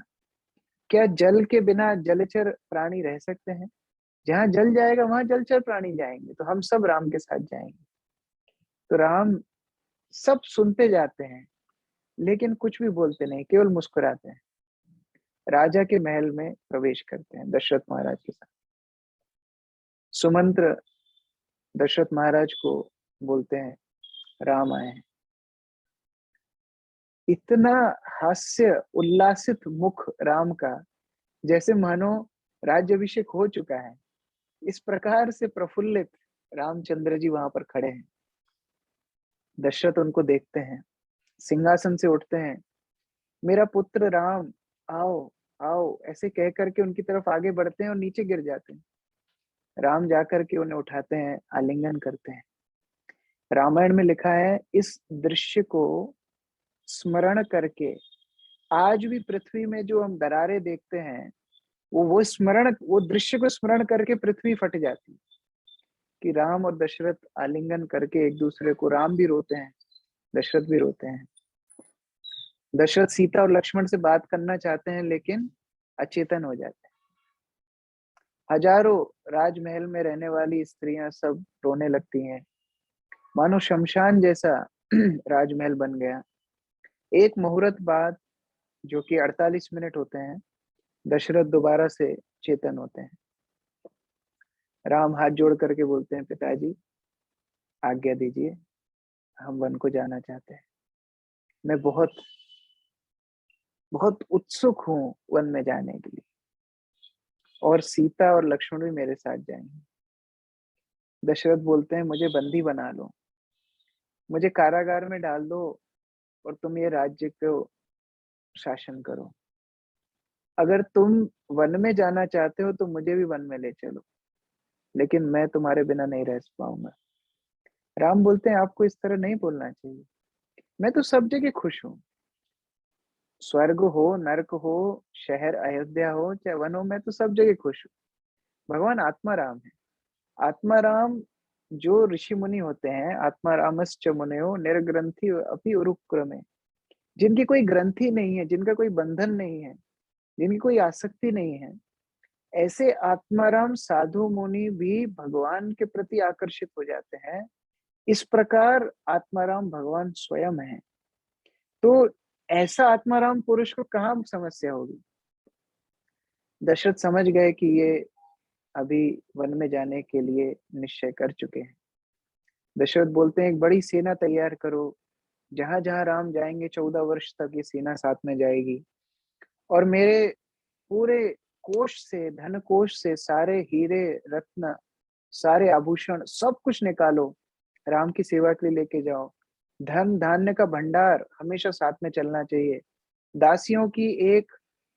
क्या जल के बिना जलचर प्राणी रह सकते हैं? जहां जल जाएगा वहां जलचर प्राणी जाएंगे, तो हम सब राम के साथ जाएंगे। तो राम सब सुनते जाते हैं लेकिन कुछ भी बोलते नहीं, केवल मुस्कुराते हैं। राजा के महल में प्रवेश करते हैं दशरथ महाराज के साथ। सुमंत्र दशरथ महाराज को बोलते हैं, राम आए हैं। इतना हास्य उल्लासित मुख राम का, जैसे मानो राज्याभिषेक हो चुका है। इस प्रकार से प्रफुल्लित रामचंद्र जी वहां पर खड़े हैं। दशरथ उनको देखते हैं, सिंहासन से उठते हैं, मेरा पुत्र राम, आओ आओ ऐसे कह करके उनकी तरफ आगे बढ़ते हैं और नीचे गिर जाते हैं। राम जाकर के उन्हें उठाते हैं, आलिंगन करते हैं। रामायण में लिखा है, इस दृश्य को स्मरण करके आज भी पृथ्वी में जो हम दरारें देखते हैं, वो दृश्य को स्मरण करके पृथ्वी फट जाती है कि राम और दशरथ आलिंगन करके एक दूसरे को, राम भी रोते हैं, दशरथ भी रोते हैं। दशरथ सीता और लक्ष्मण से बात करना चाहते हैं लेकिन अचेतन हो जाते हैं। हजारों राजमहल में रहने वाली स्त्रियां सब रोने लगती हैं, मानो शमशान जैसा राजमहल बन गया। एक मुहूर्त बाद, जो कि 48 मिनट होते हैं, दशरथ दोबारा से चेतन होते हैं। राम हाथ जोड़ करके बोलते हैं, पिताजी आज्ञा दीजिए, हम वन को जाना चाहते हैं। मैं बहुत बहुत उत्सुक हूँ वन में जाने के लिए, और सीता और लक्ष्मण भी मेरे साथ जाएंगे। दशरथ बोलते हैं, मुझे बंदी बना लो, मुझे कारागार में डाल दो और तुम ये राज्य को शासन करो। अगर तुम वन में जाना चाहते हो तो मुझे भी वन में ले चलो, लेकिन मैं तुम्हारे बिना नहीं रह पाऊंगा। राम बोलते हैं, आपको इस तरह नहीं बोलना चाहिए, मैं तो सब जगह खुश हूँ। स्वर्ग हो, नरक हो, शहर अयोध्या हो, चाहे वन हो, मैं तो सब जगह खुश हूँ। भगवान आत्मा राम है। आत्मा राम जो ऋषि मुनि होते हैं, आत्मा रामश्च मुनयो निर्ग्रंथि अपि उरुक्रमे, जिनकी कोई ग्रंथि नहीं है, जिनका कोई बंधन नहीं है, जिनकी कोई आसक्ति नहीं है, ऐसे आत्माराम साधु मुनि भी भगवान के प्रति आकर्षित हो जाते हैं। इस प्रकार आत्माराम भगवान स्वयं है। तो ऐसा आत्माराम पुरुष को कहाँ समस्या होगी। दशरथ समझ गए कि ये अभी वन में जाने के लिए निश्चय कर चुके हैं। दशरथ बोलते हैं, एक बड़ी सेना तैयार करो, जहां जहां राम जाएंगे 14 वर्ष तक ये सेना साथ में जाएगी, और मेरे पूरे कोष से, धन कोष से सारे हीरे रत्न, सारे आभूषण, सब कुछ निकालो, राम की सेवा के लिए लेके जाओ। धन धान्य का भंडार हमेशा साथ में चलना चाहिए। दासियों की एक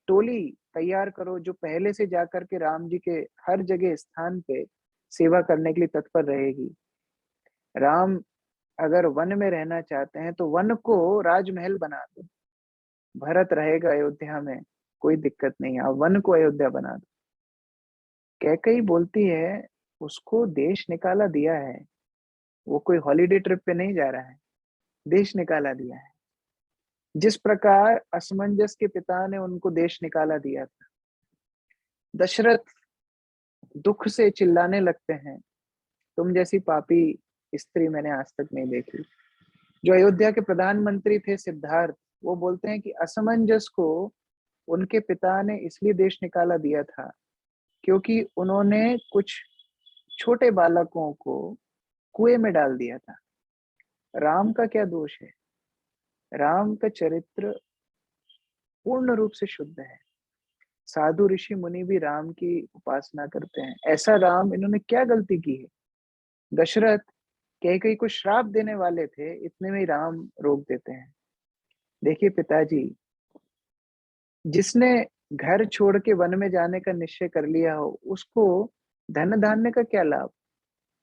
टोली तैयार करो जो पहले से जाकर के राम जी के हर जगह स्थान पे सेवा करने के लिए तत्पर रहेगी। राम अगर वन में रहना चाहते हैं तो वन को राजमहल बना दो, भरत रहेगा अयोध्या में, कोई दिक्कत नहीं, आप वन को अयोध्या बना दो। कैकई बोलती है, उसको देश निकाला दिया है, वो कोई हॉलीडे ट्रिप पे नहीं जा रहा है, देश निकाला दिया है। जिस प्रकार असमंजस के पिता ने उनको देश निकाला दिया था, दशरथ दुख से चिल्लाने लगते हैं, तुम जैसी पापी स्त्री मैंने आज तक नहीं देखी। जो अयोध्या के प्रधानमंत्री थे सिद्धार्थ, वो बोलते हैं कि असमंजस को उनके पिता ने इसलिए देश निकाला दिया था क्योंकि उन्होंने कुछ छोटे बालकों को कुएं में डाल दिया था। राम का क्या दोष है। राम का चरित्र पूर्ण रूप से शुद्ध है। साधु ऋषि मुनि भी राम की उपासना करते हैं। ऐसा राम, इन्होंने क्या गलती की है। दशरथ कैकेयी को श्राप देने वाले थे, इतने में ही राम रोक देते हैं। देखिए पिताजी, जिसने घर छोड़ के वन में जाने का निश्चय कर लिया हो, उसको धन धान्य का क्या लाभ।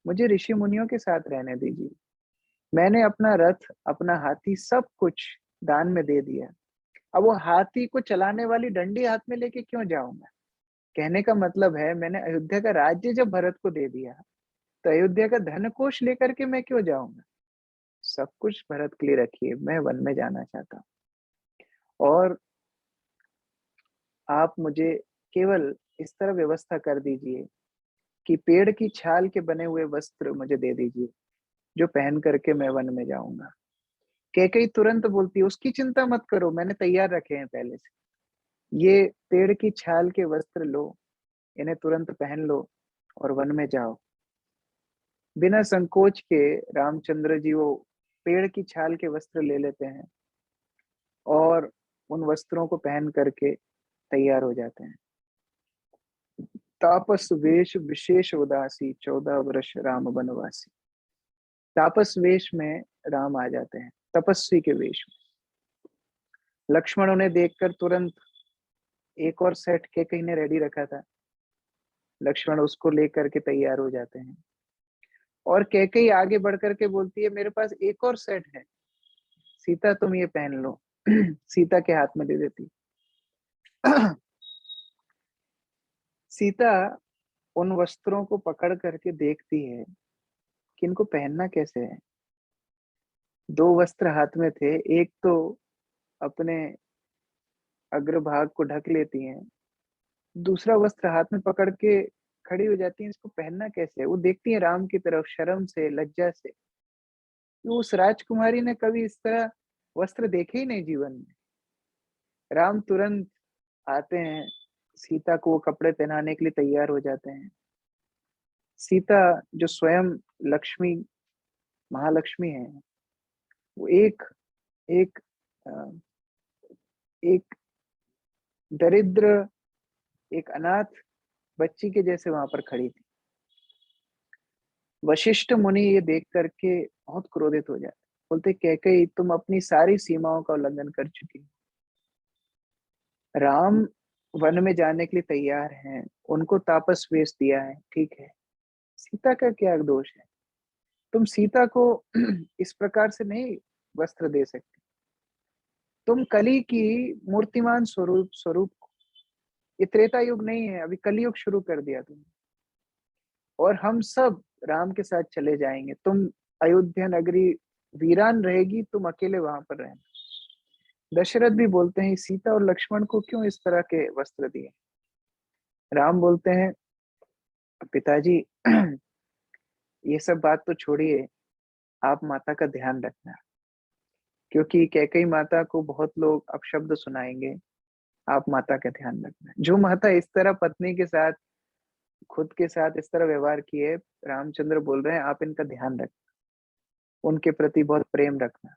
मुझे ऋषि मुनियों के साथ रहने दीजिए। मैंने अपना रथ, अपना हाथी, सब कुछ दान में दे दिया। अब वो हाथी को चलाने वाली डंडी हाथ में लेके क्यों जाऊंगा। कहने का मतलब है, मैंने अयोध्या का राज्य जब भरत को दे दिया, तो अयोध्या का धन कोष लेकर के मैं क्यों जाऊंगा। सब कुछ भरत के लिए रखिए, मैं वन में जाना चाहता हूँ। और आप मुझे केवल इस तरह व्यवस्था कर दीजिए कि पेड़ की छाल के बने हुए वस्त्र मुझे दे दीजिए, जो पहन करके मैं वन में जाऊंगा। कैकेयी तुरंत बोलती है, उसकी चिंता मत करो, मैंने तैयार रखे हैं पहले से। ये पेड़ की छाल के वस्त्र लो, इन्हें तुरंत पहन लो और वन में जाओ। बिना संकोच के रामचंद्र जी वो पेड़ की छाल के वस्त्र ले लेते हैं और उन वस्त्रों को पहन करके तैयार हो जाते हैं। तापस वेश विशेष उदासी 14 वर्ष राम वनवासी। तापस वेश में राम आ जाते हैं तपस्वी के वेश में। लक्ष्मण उन्हें देखकर तुरंत एक और सेट कैकेयी ने रेडी रखा था, लक्ष्मण उसको लेकर के तैयार हो जाते हैं और कैकेयी आगे बढ़ करके बोलती है मेरे पास एक और सेट है, सीता तुम ये पहन लो। सीता के हाथ में दे देती। सीता उन वस्त्रों को पकड़ करके देखती है कि इनको पहनना कैसे है। दो वस्त्र हाथ में थे, एक तो अपने अग्रभाग को ढक लेती हैं, दूसरा वस्त्र हाथ में पकड़ के खड़ी हो जाती हैं, इसको पहनना कैसे है। वो देखती है राम की तरफ शर्म से, लज्जा से। उस राजकुमारी ने कभी इस तरह वस्त्र देखे ही नहीं जीवन में। राम तुरंत आते हैं, सीता को वो कपड़े पहनाने के लिए तैयार हो जाते हैं। सीता जो स्वयं लक्ष्मी, महालक्ष्मी है, वो एक एक अ, एक दरिद्र, एक अनाथ बच्ची के जैसे वहां पर खड़ी थी। वशिष्ठ मुनि ये देख करके बहुत क्रोधित हो जाते, बोलते कैकेयी तुम अपनी सारी सीमाओं का उल्लंघन कर चुकी। राम वन में जाने के लिए तैयार हैं, उनको तापस वेश दिया है, ठीक है, सीता का क्या दोष है। तुम सीता को इस प्रकार से नहीं वस्त्र दे सकते। तुम कली की मूर्तिमान स्वरूप स्वरूप ये त्रेता युग नहीं है, अभी कलयुग शुरू कर दिया तुमने। और हम सब राम के साथ चले जाएंगे, तुम अयोध्या नगरी वीरान रहेगी, तुम अकेले वहां पर रहना। दशरथ भी बोलते हैं सीता और लक्ष्मण को क्यों इस तरह के वस्त्र दिए। राम बोलते हैं पिताजी, ये सब बात तो छोड़िए, आप माता का ध्यान रखना, क्योंकि कैकेयी माता को बहुत लोग अपशब्द सुनाएंगे, आप माता का ध्यान रखना। जो माता इस तरह पत्नी के साथ, खुद के साथ इस तरह व्यवहार किए, रामचंद्र बोल रहे हैं आप इनका ध्यान रखना, उनके प्रति बहुत प्रेम रखना।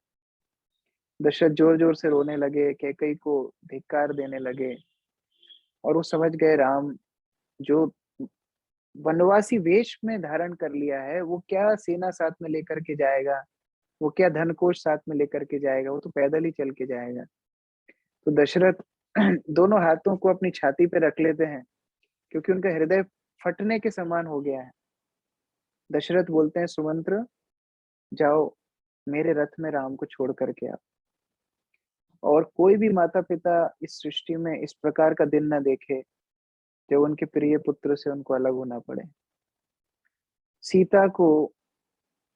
दशरथ जोर जोर से रोने लगे, कैकेयी को धिक्कार देने लगे और वो समझ गए राम जो वनवासी वेश में धारण कर लिया है, वो क्या सेना साथ में लेकर के जाएगा, वो क्या धन कोष साथ में लेकर के जाएगा, वो तो पैदल ही चल के जाएगा। तो दशरथ दोनों हाथों को अपनी छाती पे रख लेते हैं, क्योंकि उनका हृदय फटने के समान हो गया है। दशरथ बोलते हैं सुमंत्र जाओ मेरे रथ में राम को छोड़ करके आओ। और कोई भी माता पिता इस सृष्टि में इस प्रकार का दिन न देखे जब उनके प्रिय पुत्र से उनको अलग होना पड़े। सीता को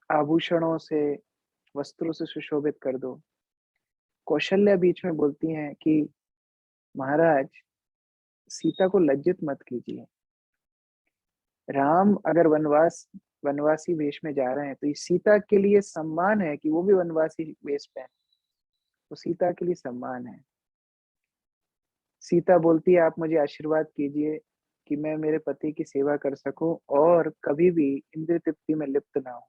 आभूषणों से, वस्त्रों से सुशोभित कर दो। कौशल्या बीच में बोलती हैं कि महाराज सीता को लज्जित मत कीजिए। राम अगर वनवासी वेश में जा रहे हैं तो ये सीता के लिए सम्मान है कि वो भी वनवासी वेश पहने, तो सीता के लिए सम्मान है। सीता बोलती है आप मुझे आशीर्वाद कीजिए कि मैं मेरे पति की सेवा कर सकूं और कभी भी इंद्रिय तृप्ति में लिप्त ना हो।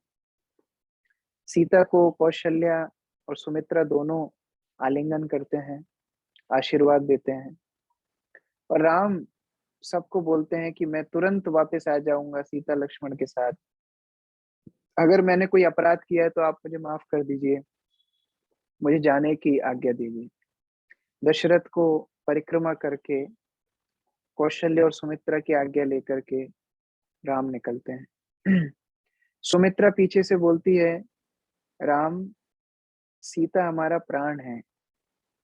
सीता को कौशल्या और सुमित्रा दोनों आलिंगन करते हैं, आशीर्वाद देते हैं। और राम सबको बोलते हैं कि मैं तुरंत वापस आ जाऊंगा सीता लक्ष्मण के साथ। अगर मैंने कोई अपराध किया है तो आप मुझे माफ कर दीजिए, मुझे जाने की आज्ञा दीजिए। दशरथ को परिक्रमा करके कौशल्य और सुमित्रा की आज्ञा लेकर के राम निकलते हैं। सुमित्रा पीछे से बोलती है राम सीता हमारा प्राण है,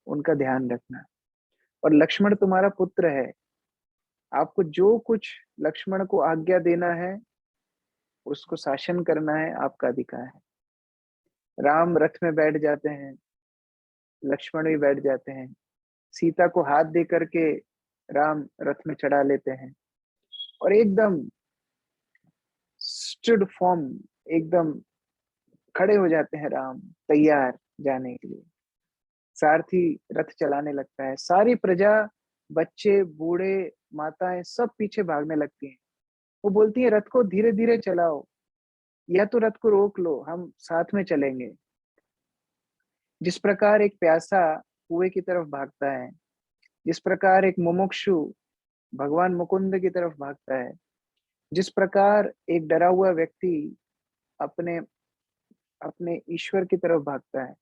उनका ध्यान रखना, और लक्ष्मण तुम्हारा पुत्र है, आपको जो कुछ लक्ष्मण को आज्ञा देना है उसको शासन करना है, आपका अधिकार है। राम रथ में बैठ जाते हैं, लक्ष्मण भी बैठ जाते हैं। सीता को हाथ दे करके राम रथ में चढ़ा लेते हैं और एकदम स्टूड फॉर्म, एकदम खड़े हो जाते हैं राम, तैयार जाने के लिए। सारथी रथ चलाने लगता है, सारी प्रजा, बच्चे, बूढ़े, माताएं सब पीछे भागने लगती हैं। वो बोलती है रथ को धीरे धीरे चलाओ, या तो रथ को रोक लो, हम साथ में चलेंगे। जिस प्रकार एक प्यासा कुएं की तरफ भागता है, जिस प्रकार एक मुमुक्षु भगवान मुकुंद की तरफ भागता है, जिस प्रकार एक डरा हुआ व्यक्ति अपने अपने ईश्वर की तरफ भागता है,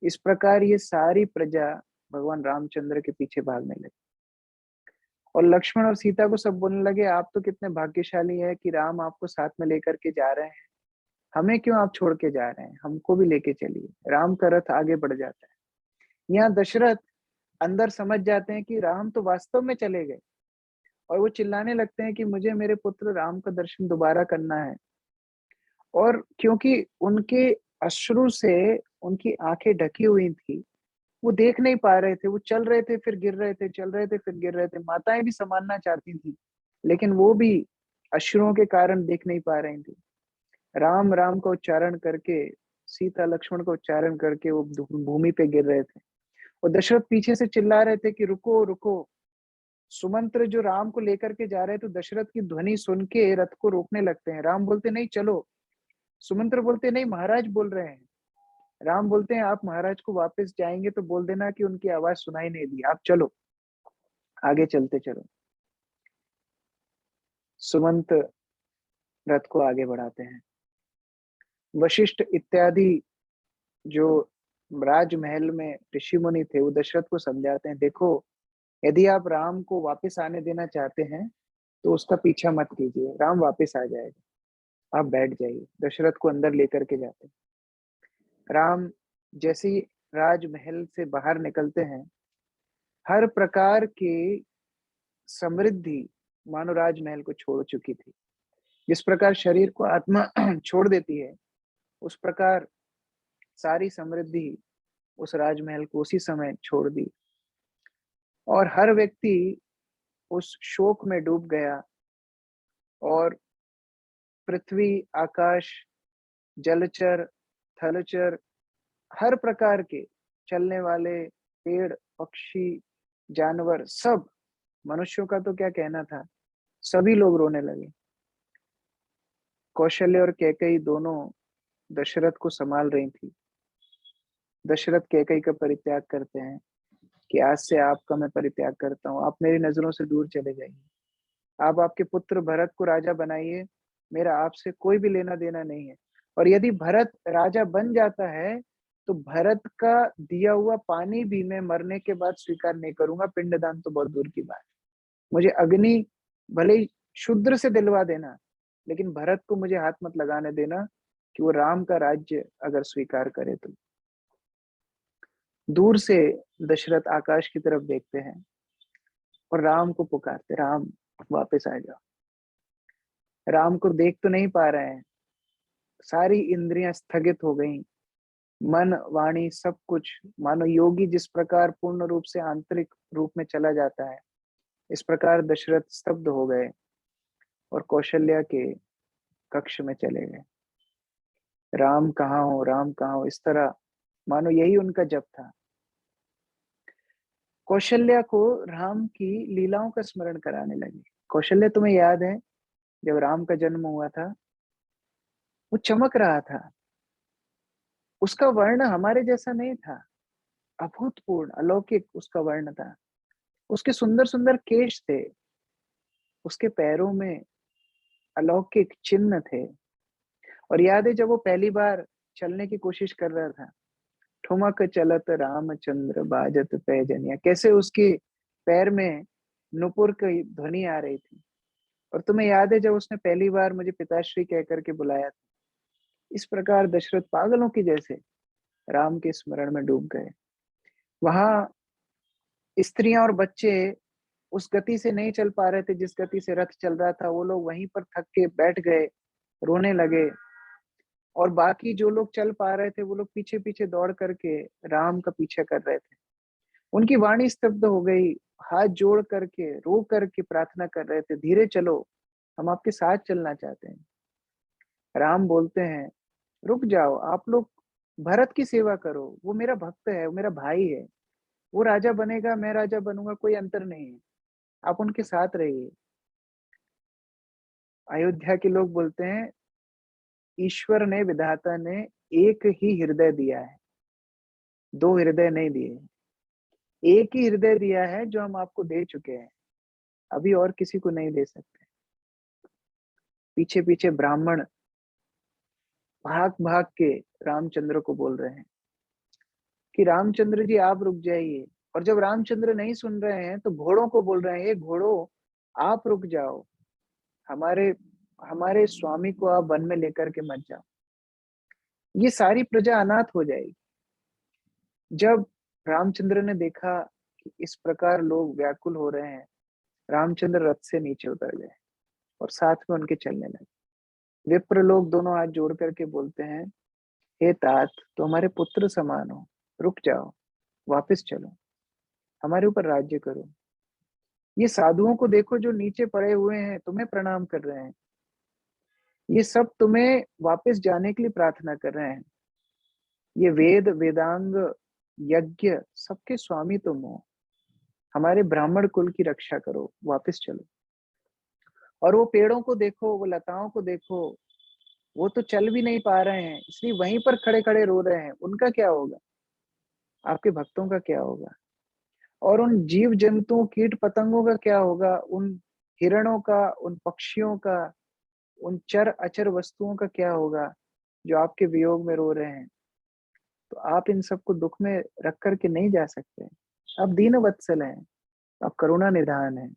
इस प्रकार ये सारी प्रजा भगवान रामचंद्र के पीछे भागने लगी। और लक्ष्मण और सीता को सब बोलने लगे, आप तो कितने भाग्यशाली है कि राम आपको साथ में लेकर के जा रहे हैं, हमें क्यों आप छोड़ के जा रहे हैं, हमको भी लेके चलिए। राम का रथ आगे बढ़ जाता है। यहाँ दशरथ अंदर समझ जाते हैं कि राम तो वास्तव में चले गए, और वो चिल्लाने लगते हैं कि मुझे मेरे पुत्र राम का दर्शन दोबारा करना है। और क्योंकि उनके अश्रु से उनकी आंखें ढकी हुई थी, वो देख नहीं पा रहे थे, वो चल रहे थे फिर गिर रहे थे, चल रहे थे फिर गिर रहे थे। माताएं भी संभालना चाहती थी, लेकिन वो भी अश्रुओं के कारण देख नहीं पा रही थी। राम राम का उच्चारण करके, सीता लक्ष्मण का उच्चारण करके वो भूमि पे गिर रहे थे। और दशरथ पीछे से चिल्ला रहे थे कि रुको रुको। सुमंत्र जो राम को लेकर के जा रहे थे, तो दशरथ की ध्वनि सुन के रथ को रोकने लगते हैं। राम बोलते नहीं चलो, सुमंत्र बोलते नहीं महाराज बोल रहे हैं। राम बोलते हैं आप महाराज को वापस जाएंगे तो बोल देना कि उनकी आवाज सुनाई नहीं दी, आप चलो, आगे चलते चलो। सुमंत रथ को आगे बढ़ाते हैं। वशिष्ठ इत्यादि जो राजमहल में ऋषि मुनि थे, वो दशरथ को समझाते हैं, देखो यदि आप राम को वापस आने देना चाहते हैं तो उसका पीछा मत कीजिए, राम वापस आ जाएगा, आप बैठ जाइए। दशरथ को अंदर लेकर के जाते हैं। राम जैसे ही राजमहल से बाहर निकलते हैं, हर प्रकार की समृद्धि मानो राजमहल को छोड़ चुकी थी। जिस प्रकार शरीर को आत्मा छोड़ देती है, उस प्रकार सारी समृद्धि उस राजमहल को उसी समय छोड़ दी। और हर व्यक्ति उस शोक में डूब गया। और पृथ्वी, आकाश, जलचर, थलचर, हर प्रकार के चलने वाले पेड़, पक्षी, जानवर, सब, मनुष्यों का तो क्या कहना था, सभी लोग रोने लगे। कौशल्य और कैकेयी दोनों दशरथ को संभाल रही थी। दशरथ कैकेयी का परित्याग करते हैं कि आज से आपका मैं परित्याग करता हूँ, आप मेरी नजरों से दूर चले जाइए, आप आपके पुत्र भरत को राजा बनाइए, मेरा आपसे कोई भी लेना देना नहीं है। और यदि भरत राजा बन जाता है तो भरत का दिया हुआ पानी भी मैं मरने के बाद स्वीकार नहीं करूंगा, पिंडदान तो बहुत दूर की बात। मुझे अग्नि भले ही शूद्र से दिलवा देना, लेकिन भरत को मुझे हाथ मत लगाने देना कि वो राम का राज्य अगर स्वीकार करे तो। दूर से दशरथ आकाश की तरफ देखते हैं और राम को पुकारते, राम वापस आ जाओ। राम को देख तो नहीं पा रहे हैं, सारी इंद्रियां स्थगित हो गई, मन वाणी सब कुछ, मानो योगी जिस प्रकार पूर्ण रूप से आंतरिक रूप में चला जाता है, इस प्रकार दशरथ स्तब्ध हो गए और कौशल्या के कक्ष में चले गए। राम कहाँ हो, राम कहाँ हो, इस तरह मानो यही उनका जप था। कौशल्या को राम की लीलाओं का स्मरण कराने लगे। कौशल्या, तुम्हें याद है जब राम का जन्म हुआ था, वो चमक रहा था, उसका वर्ण हमारे जैसा नहीं था, अभूतपूर्ण अलौकिक उसका वर्ण था। उसके सुंदर सुंदर केश थे, उसके पैरों में अलौकिक चिन्ह थे। और याद है जब वो पहली बार चलने की कोशिश कर रहा था, ठुमक चलत रामचंद्र बाजत पैजनिया, कैसे उसके पैर में नुपुर की ध्वनि आ रही थी। और तुम्हें याद है जब उसने पहली बार मुझे पिताश्री कह करके बुलाया था। इस प्रकार दशरथ पागलों की जैसे राम के स्मरण में डूब गए। वहां स्त्रियां और बच्चे उस गति से नहीं चल पा रहे थे जिस गति से रथ चल रहा था, वो लोग वहीं पर थक के बैठ गए, रोने लगे। और बाकी जो लोग चल पा रहे थे, वो लोग पीछे पीछे दौड़ करके राम का पीछा कर रहे थे। उनकी वाणी स्तब्ध हो गई, हाथ जोड़ करके रो करके प्रार्थना कर रहे थे, धीरे चलो, हम आपके साथ चलना चाहते हैं। राम बोलते हैं, रुक जाओ, आप लोग भरत की सेवा करो, वो मेरा भक्त है, वो मेरा भाई है, वो राजा बनेगा, मैं राजा बनूंगा, कोई अंतर नहीं है, आप उनके साथ रहिए। अयोध्या के लोग बोलते हैं, ईश्वर ने, विधाता ने एक ही हृदय दिया है, दो हृदय नहीं दिए, एक ही हृदय दिया है जो हम आपको दे चुके हैं, अभी और किसी को नहीं दे सकते। पीछे पीछे ब्राह्मण भाग भाग के रामचंद्र को बोल रहे हैं कि रामचंद्र जी आप रुक जाइए। और जब रामचंद्र नहीं सुन रहे हैं तो घोड़ों को बोल रहे हैं, ये घोड़ों आप रुक जाओ, हमारे हमारे स्वामी को आप वन में लेकर के मत जाओ, ये सारी प्रजा अनाथ हो जाएगी। जब रामचंद्र ने देखा कि इस प्रकार लोग व्याकुल हो रहे हैं, रामचंद्र रथ से नीचे उतर गए और साथ में उनके चलने लगे। विप्र लोग दोनों हाथ जोड़ करके बोलते हैं, हे तात, तो हमारे पुत्र समान हो, रुक जाओ, वापस चलो, हमारे ऊपर राज्य करो। ये साधुओं को देखो जो नीचे पड़े हुए हैं, तुम्हें प्रणाम कर रहे हैं, ये सब तुम्हें वापस जाने के लिए प्रार्थना कर रहे हैं। ये वेद वेदांग यज्ञ सबके स्वामी तुम हो, हमारे ब्राह्मण कुल की रक्षा करो, वापस चलो। और वो पेड़ों को देखो, वो लताओं को देखो, वो तो चल भी नहीं पा रहे हैं, इसलिए वहीं पर खड़े खड़े रो रहे हैं, उनका क्या होगा, आपके भक्तों का क्या होगा। और उन जीव जंतुओं कीट पतंगों का क्या होगा, उन हिरणों का, उन पक्षियों का, उन चर अचर वस्तुओं का क्या होगा जो आपके वियोग में रो रहे हैं। तो आप इन सबको दुख में रख करके नहीं जा सकते। आप दीन वत्सल हैं, आप करुणा निधान हैं।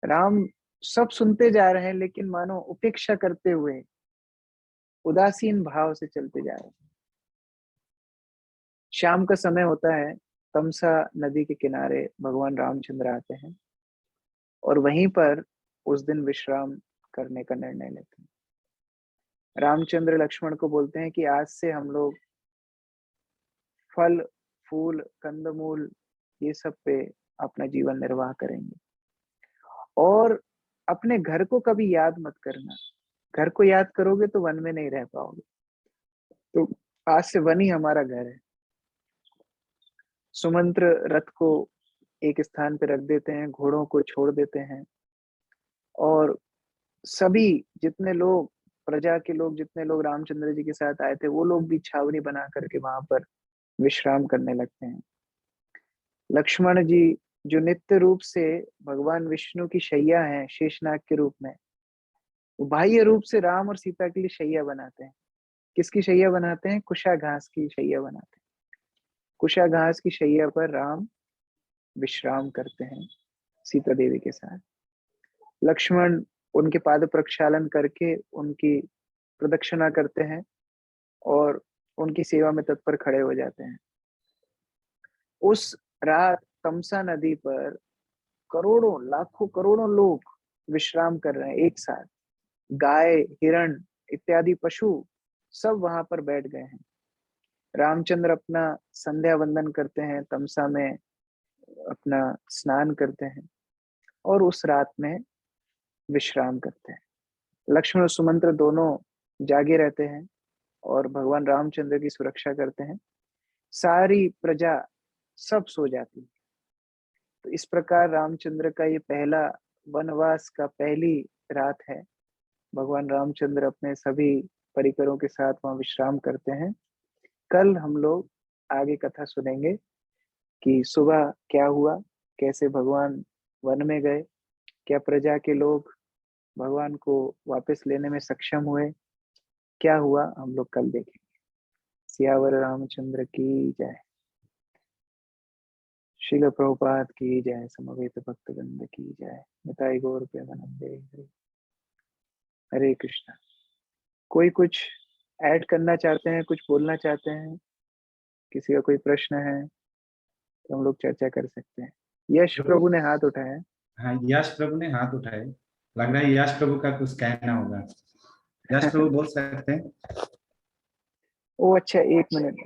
राम सब सुनते जा रहे हैं, लेकिन मानो उपेक्षा करते हुए उदासीन भाव से चलते जा रहे हैं। शाम का समय होता है, तमसा नदी के किनारे भगवान रामचंद्र आते हैं और वहीं पर उस दिन विश्राम करने का निर्णय लेते हैं। रामचंद्र लक्ष्मण को बोलते हैं कि आज से हम लोग फल फूल कंदमूल ये सब पे अपना जीवन निर्वाह करेंगे, और अपने घर को कभी याद मत करना, घर को याद करोगे तो वन में नहीं रह पाओगे। तो आज से वन ही हमारा घर है। सुमंत्र रथ को एक स्थान पे रख देते हैं, घोड़ों को छोड़ देते हैं, और सभी जितने लोग, प्रजा के लोग, जितने लोग रामचंद्र जी के साथ आए थे, वो लोग भी छावनी बना करके वहां पर विश्राम करने लगते हैं। लक्ष्मण जी जो नित्य रूप से भगवान विष्णु की शैया है शेषनाग के रूप में, वो बाह्य रूप से राम और सीता के लिए शैया बनाते हैं। किसकी शैया बनाते हैं? कुशा घास की शैया बनाते हैं। कुशा घास की शैया पर राम विश्राम करते हैं सीता देवी के साथ। लक्ष्मण उनके पाद प्रक्षालन करके उनकी प्रदक्षिणा करते हैं और उनकी सेवा में तत्पर खड़े हो जाते हैं। उस रात तमसा नदी पर करोड़ों लाखों करोड़ों लोग विश्राम कर रहे हैं एक साथ। गाय, हिरण इत्यादि पशु सब वहां पर बैठ गए हैं। रामचंद्र अपना संध्या वंदन करते हैं, तमसा में अपना स्नान करते हैं और उस रात में विश्राम करते हैं। लक्ष्मण और सुमंत्र दोनों जागे रहते हैं और भगवान रामचंद्र की सुरक्षा करते हैं। सारी प्रजा सब सो जाती है। तो इस प्रकार रामचंद्र का ये पहला वनवास का पहली रात है। भगवान रामचंद्र अपने सभी परिकरों के साथ वहां विश्राम करते हैं। कल हम लोग आगे कथा सुनेंगे कि सुबह क्या हुआ, कैसे भगवान वन में गए, क्या प्रजा के लोग भगवान को वापस लेने में सक्षम हुए, क्या हुआ, हम लोग कल देखेंगे। सियावर रामचंद्र की जय। श्रील प्रभुपाद की जय। समवेत भक्तवृंद की जय। निताई गौर प्रेमानंदे। हरे कृष्णा। कोई कुछ ऐड करना चाहते हैं, कुछ बोलना चाहते हैं, किसी का कोई प्रश्न है तो हम लोग चर्चा कर सकते हैं। यश प्रभु ने हाथ उठाया है। हाँ, यश प्रभु ने हाथ उठाए। लग रहा है यश प्रभु का कुछ कहना होगा। यश प्रभु बोल सकते हैं। ओ अच्छा, एक मिनट।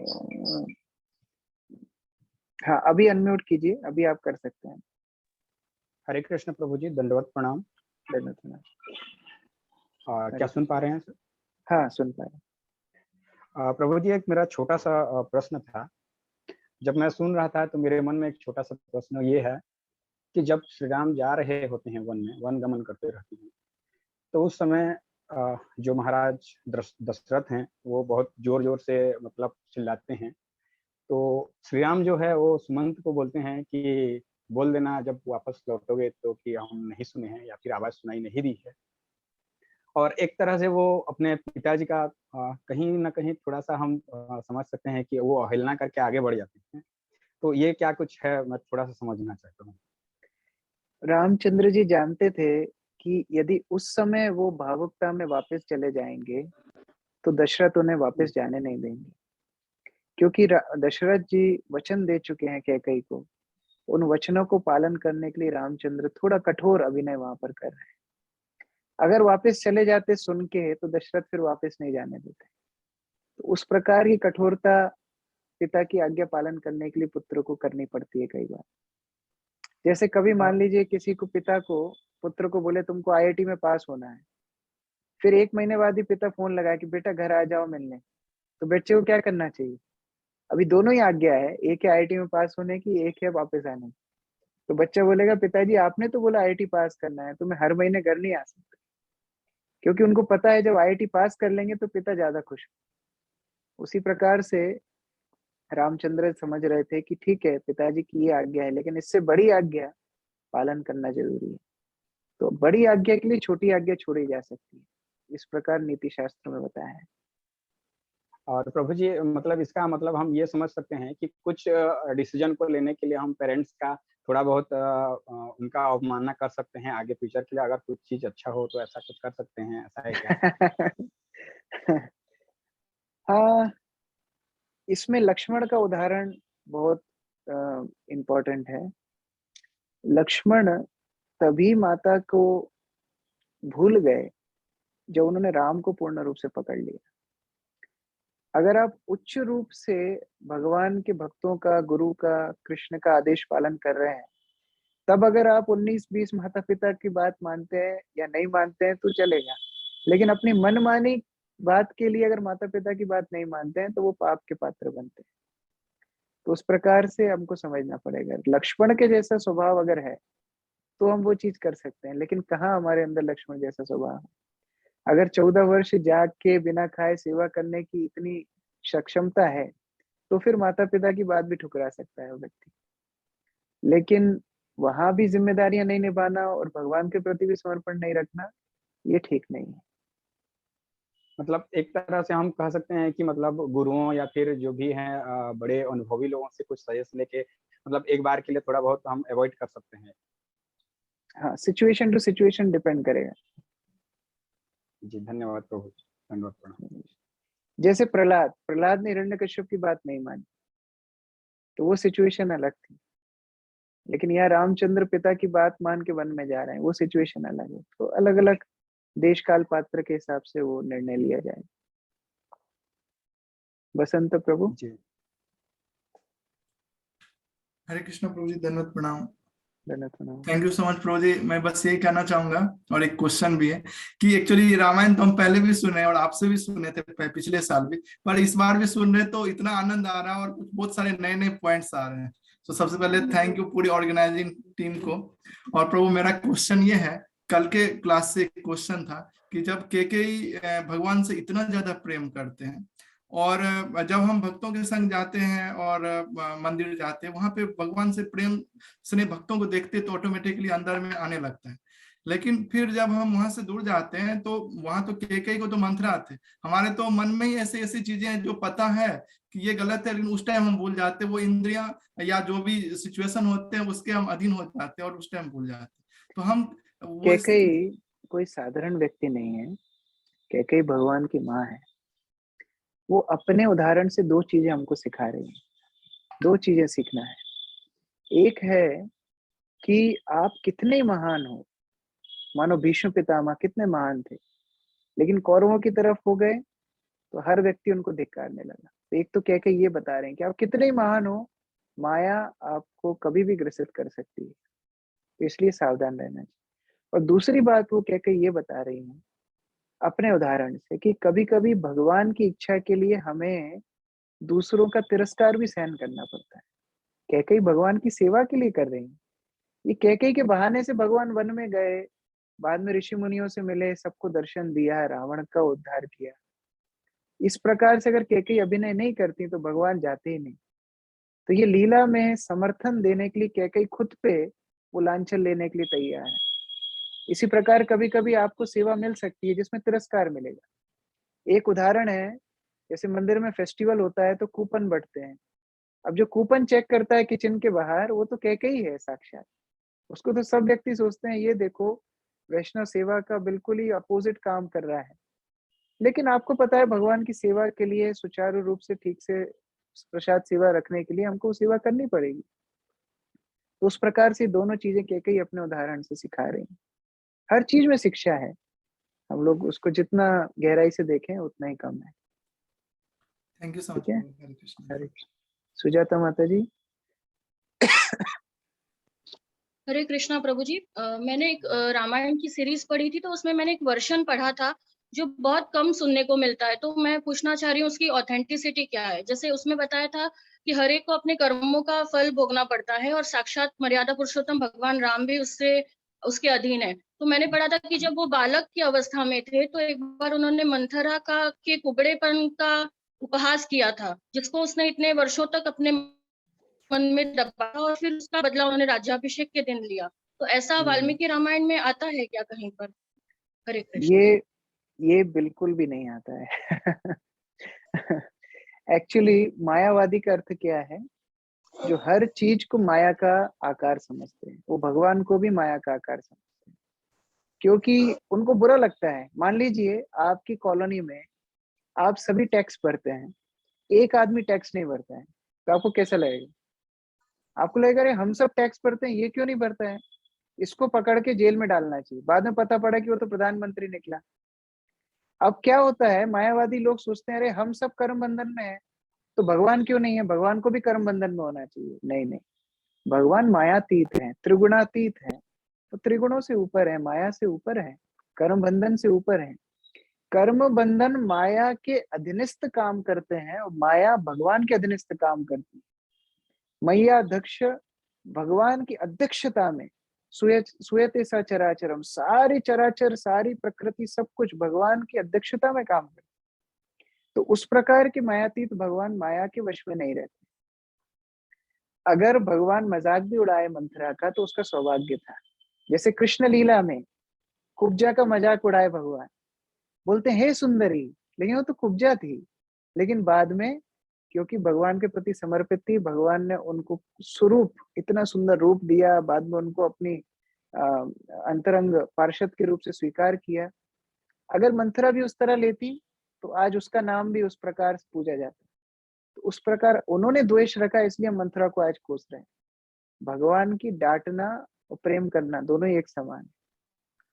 हाँ, अभी अनम्यूट कीजिए, अभी आप कर सकते हैं। हरे कृष्ण प्रभु जी, दंडवत प्रणाम। धन्यवाद प्रणाम। क्या सुन पा रहे हैं सर? हाँ, सुन पा रहे। प्रभु जी, एक मेरा छोटा सा प्रश्न था। जब मैं सुन रहा था तो मेरे मन में एक छोटा सा प्रश्न ये है कि जब श्री राम जा रहे होते हैं वन में, वन गमन करते रहते हैं, तो उस समय जो महाराज दशरथ हैं वो बहुत जोर जोर से मतलब चिल्लाते हैं। तो श्री राम जो है वो सुमंत को बोलते हैं कि बोल देना जब वापस लौटोगे तो कि हम नहीं सुने हैं या फिर आवाज सुनाई नहीं दी है। और एक तरह से वो अपने पिताजी का कहीं न कहीं थोड़ा-सा हम समझ सकते हैं कि वो अवहेलना करके आगे बढ़ जाते हैं। तो ये क्या कुछ है, मैं थोड़ा-सा समझना चाहता हूँ? रामचंद्र जी जानते थे कि यदि उस समय वो भावुकता में वापस चले जाएँगे, तो दशरथ उन्हें वापस जाने नहीं देंगे। क्योंकि दशरथ जी वचन दे चुके हैं कैकेयी को। उन वचनों को पालन करने के लिए रामचंद्र थोड़ा कठोर अभिनय वहाँ पर कर रहे हैं। अगर वापस चले जाते सुन के तो दशरथ फिर वापस नहीं जाने देते। तो उस प्रकार की कठोरता पिता की आज्ञा पालन करने के लिए पुत्र को करनी पड़ती है कई बार। जैसे कभी मान लीजिए किसी को पिता को पुत्र को बोले तुमको आईआईटी में पास होना है। फिर 1 महीने बाद ही पिता फ़ोन लगाए कि बेटा घर आ जाओ मिलने। तो बच्चे को क्या करना चाहिए? अभी दोनों ही आज्ञा है, एक है आईआईटी में पास होने की, एक है वापस आने की। तो बच्चा बोलेगा पिताजी आपने तो बोला आईआईटी पास करना है, तो मैं हर महीने घर नहीं आ सकता। क्योंकि उनको पता है जब आईआईटी पास कर लेंगे तो पिता ज़्यादा खुश होंगे। उसी प्रकार से रामचंद्र समझ रहे थे कि ठीक है, पिताजी की ये आज्ञा है, लेकिन इससे बड़ी आज्ञा पालन करना ज़रूरी है। तो बड़ी आज्ञा के लिए छोटी आज्ञा छोड़ी जा सकती है। इस प्रकार नीति शास्त्र में बताया है। और प्रभु जी मतलब इसका मतलब हम ये समझ सकते हैं कि कुछ डिसीजन को लेने के लिए हम पेरेंट्स का थोड़ा बहुत उनका अवमानना कर सकते हैं आगे फ्यूचर के लिए, अगर कुछ चीज़ अच्छा हो तो ऐसा कुछ कर सकते हैं, ऐसा है क्या? हाँ, इसमें लक्ष्मण का उदाहरण बहुत इम्पोर्टेंट है। लक्ष्मण तभी माता को भूल गए, जब उन्होंने राम को पूर्ण रूप से पकड़ लिया। अगर आप उच्च रूप से भगवान के भक्तों का, गुरु का, कृष्ण का आदेश पालन कर रहे हैं, तब अगर आप 19-20 माता-पिता की बात मानते हैं या नहीं मानते हैं तो चलेगा। लेकिन अपनी मनमानी बात के लिए अगर माता-पिता की बात नहीं मानते हैं, तो वो पाप के पात्र बनते हैं। तो उस प्रकार से हमको समझना पड़ेगा। लक्ष्मण के जैसा स्वभाव अगर है, तो हम वो चीज़ कर सकते हैं, लेकिन कहाँ हमारे अंदर लक्ष्मण जैसा स्वभाव है। अगर 14 वर्ष जाग के बिना खाए सेवा करने की इतनी सक्षमता है, तो फिर माता-पिता की बात भी ठुकरा सकता है वो व्यक्ति। लेकिन वहाँ भी ज़िम्मेदारियाँ नहीं निभाना और भगवान के प्रति भी समर्पण नहीं रखना, ये ठीक नहीं है। मतलब एक तरह से हम कह सकते हैं कि मतलब गुरुओं या फिर जो भी हैं बड़े अनुभवी लोगों से कुछ सजेस्ट लेके मतलब एक बार के लिए थोड़ा बहुत हम अवॉइड कर सकते हैं। हाँ, सिचुएशन टू सिचुएशन डिपेंड करेगा। जी, धन्यवाद प्रभु। दंडवत प्रणाम। जैसे प्रहलाद ने हिरण्यकश्यप की बात नहीं मानी, तो वो सिचुएशन अलग थी। लेकिन यहाँ रामचंद्र पिता की बात मान के वन में जा रहे हैं, वो सिचुएशन अलग है। तो अलग-अलग देश काल पात्र के हिसाब से वो निर्णय लिया जाए। बसंत प्रभु। जी, हरे कृष्ण प्रभु जी, दंडवत प्रणाम। धन्यवाद। थैंक यू सो मच प्रभु जी। मैं बस यही कहना चाहूंगा और एक क्वेश्चन भी है कि एक्चुअली रामायण तो हम पहले भी सुने और आपसे भी सुने थे पिछले साल भी, पर इस बार भी सुन रहे तो इतना आनंद आ रहा है और बहुत सारे नए नए पॉइंट्स आ रहे हैं। तो सबसे पहले थैंक यू पूरी ऑर्गेनाइजिंग टीम को। और प्रभु मेरा क्वेश्चन ये है, कल के क्लास से क्वेश्चन था कि जब केकेयी भगवान से इतना ज्यादा प्रेम करते हैं और जब हम भक्तों के संग जाते हैं और मंदिर जाते हैं, वहां पे भगवान से प्रेम स्नेह भक्तों को देखते तो ऑटोमेटिकली अंदर में आने लगता है। लेकिन फिर जब हम वहां से दूर जाते हैं तो वहां तो केकेयी को तो मंत्रा थे, हमारे तो मन में ही ऐसी ऐसी चीजें हैं जो पता है कि ये गलत है, लेकिन उस टाइम हम भूल जाते हैं। वो इंद्रियां या जो भी सिचुएशन होते हैं उसके हम अधीन हो जाते हैं और उस टाइम भूल जाते हैं। तो हम वो कैकेयी कोई साधारण व्यक्ति नहीं है। कैकेयी भगवान की माँ है। वो अपने उदाहरण से 2 चीजें हमको सिखा रही हैं। 2 चीजें सीखना है। एक है कि आप कितने महान हो। मानो भीष्म पितामह कितने महान थे, लेकिन कौरवों की तरफ हो गए तो हर व्यक्ति उनको धिक्कारने लगा। तो एक तो कैकेयी ये बता रहे हैं कि आप कितने ही महान हो, माया आपको कभी भी ग्रसित कर सकती है। तो इसलिए सावधान रहना चाहिए। और दूसरी बात वो कैकेयी ये बता रही हैं अपने उदाहरण से कि कभी-कभी भगवान की इच्छा के लिए हमें दूसरों का तिरस्कार भी सहन करना पड़ता है। कैकेयी भगवान की सेवा के लिए कर रही हैं। ये कैकेयी के बहाने से भगवान वन में गए, बाद में ऋषि मुनियों से मिले, सबको दर्शन दिया, रावण का उद्धार किया। इस प्रकार से अगर कैकेयी अभिनय नहीं करती तो भगवान जाते ही नहीं। तो ये लीला में समर्थन देने के लिए कैकेयी खुद पे वो लांछन लेने के लिए तैयार है। इसी प्रकार कभी कभी आपको सेवा मिल सकती है जिसमें तिरस्कार मिलेगा। एक उदाहरण है, जैसे मंदिर में फेस्टिवल होता है तो कूपन बंटते हैं। अब जो कूपन चेक करता है किचन के बाहर, वो तो कैकेयी है साक्षात। उसको तो सब व्यक्ति सोचते हैं ये देखो वैष्णव सेवा का बिल्कुल ही अपोजिट काम कर रहा है। लेकिन आपको पता है भगवान की सेवा के लिए सुचारू रूप से ठीक से प्रसाद सेवा रखने के लिए हमको सेवा करनी पड़ेगी। तो उस प्रकार से दोनों चीजें कैकेयी अपने उदाहरण से सिखा रही हैं। हर चीज में शिक्षा है, हम लोग उसको जितना गहराई से देखें उतना ही कम है। थैंक यू सो ठीक मच। है, हरे कृष्ण। हरे कृष्ण। सुजाता माता जी। हरे कृष्णा प्रभु जी। मैंने एक रामायण की सीरीज पढ़ी थी, तो उसमें मैंने एक वर्षन पढ़ा था जो बहुत कम सुनने को मिलता है। तो मैं पूछना चाह रही हूँ उसकी ऑथेंटिसिटी क्या है। जैसे उसमें बताया था कि हर एक को अपने कर्मों का फल भोगना पड़ता है और साक्षात मर्यादा पुरुषोत्तम भगवान राम भी उसके अधीन है। तो मैंने पढ़ा था कि जब वो बालक की अवस्था में थे तो एक बार उन्होंने मंथरा के कुबड़ेपन का उपहास किया था, जिसको उसने इतने वर्षों तक अपने मन में दबा और फिर उसका बदला उन्होंने राज्याभिषेक के दिन लिया। तो ऐसा वाल्मीकि रामायण में आता है क्या कहीं पर? हरे कृष्ण। ये बिल्कुल भी नहीं आता है। एक्चुअली मायावादी का अर्थ क्या है? जो हर चीज को माया का आकार समझते हैं, वो भगवान को भी माया का आकार समझते हैं, क्योंकि उनको बुरा लगता है। मान लीजिए आपकी कॉलोनी में आप सभी टैक्स भरते हैं, एक आदमी टैक्स नहीं भरता है, तो आपको कैसा लगेगा? आपको लगेगा अरे हम सब टैक्स भरते हैं, ये क्यों नहीं भरता है, इसको पकड़ के जेल में डालना चाहिए। बाद में पता पड़ा कि वो तो प्रधानमंत्री निकला। अब क्या होता है, मायावादी लोग सोचते हैं अरे हम सब कर्म बंधन में है, तो भगवान क्यों नहीं है, भगवान को भी कर्म बंधन में होना चाहिए। नहीं नहीं, भगवान मायातीत है, त्रिगुणातीत है, तो त्रिगुणों से ऊपर है, माया से ऊपर है, कर्म बंधन से ऊपर है। कर्म बंधन माया के अधीनस्थ काम करते हैं और माया भगवान के अधीनस्थ काम करती है। मैया अध्यक्ष भगवान की अध्यक्षता में सुयते सा चराचरम, सारी चराचर सारी प्रकृति सब कुछ भगवान की अध्यक्षता में काम करती। तो उस प्रकार के मायातीत भगवान माया के वश में नहीं रहते। अगर भगवान मजाक भी उड़ाए मंथरा का तो उसका सौभाग्य था। जैसे कृष्ण लीला में कुब्जा का मजाक उड़ाए भगवान, बोलते हे सुंदरी, लेकिन वो तो कुब्जा थी। लेकिन बाद में क्योंकि भगवान के प्रति समर्पित थी, भगवान ने उनको स्वरूप इतना सुंदर रूप दिया, बाद में उनको अपनी अंतरंग पार्षद के रूप से स्वीकार किया। अगर मंथरा भी उस तरह लेती तो आज उसका नाम भी उस प्रकार से पूजा जाता। तो उस प्रकार उन्होंने द्वेष रखा, इसलिए मंथरा को आज कोस रहे हैं। भगवान की डांटना और प्रेम करना दोनों ही एक समान है।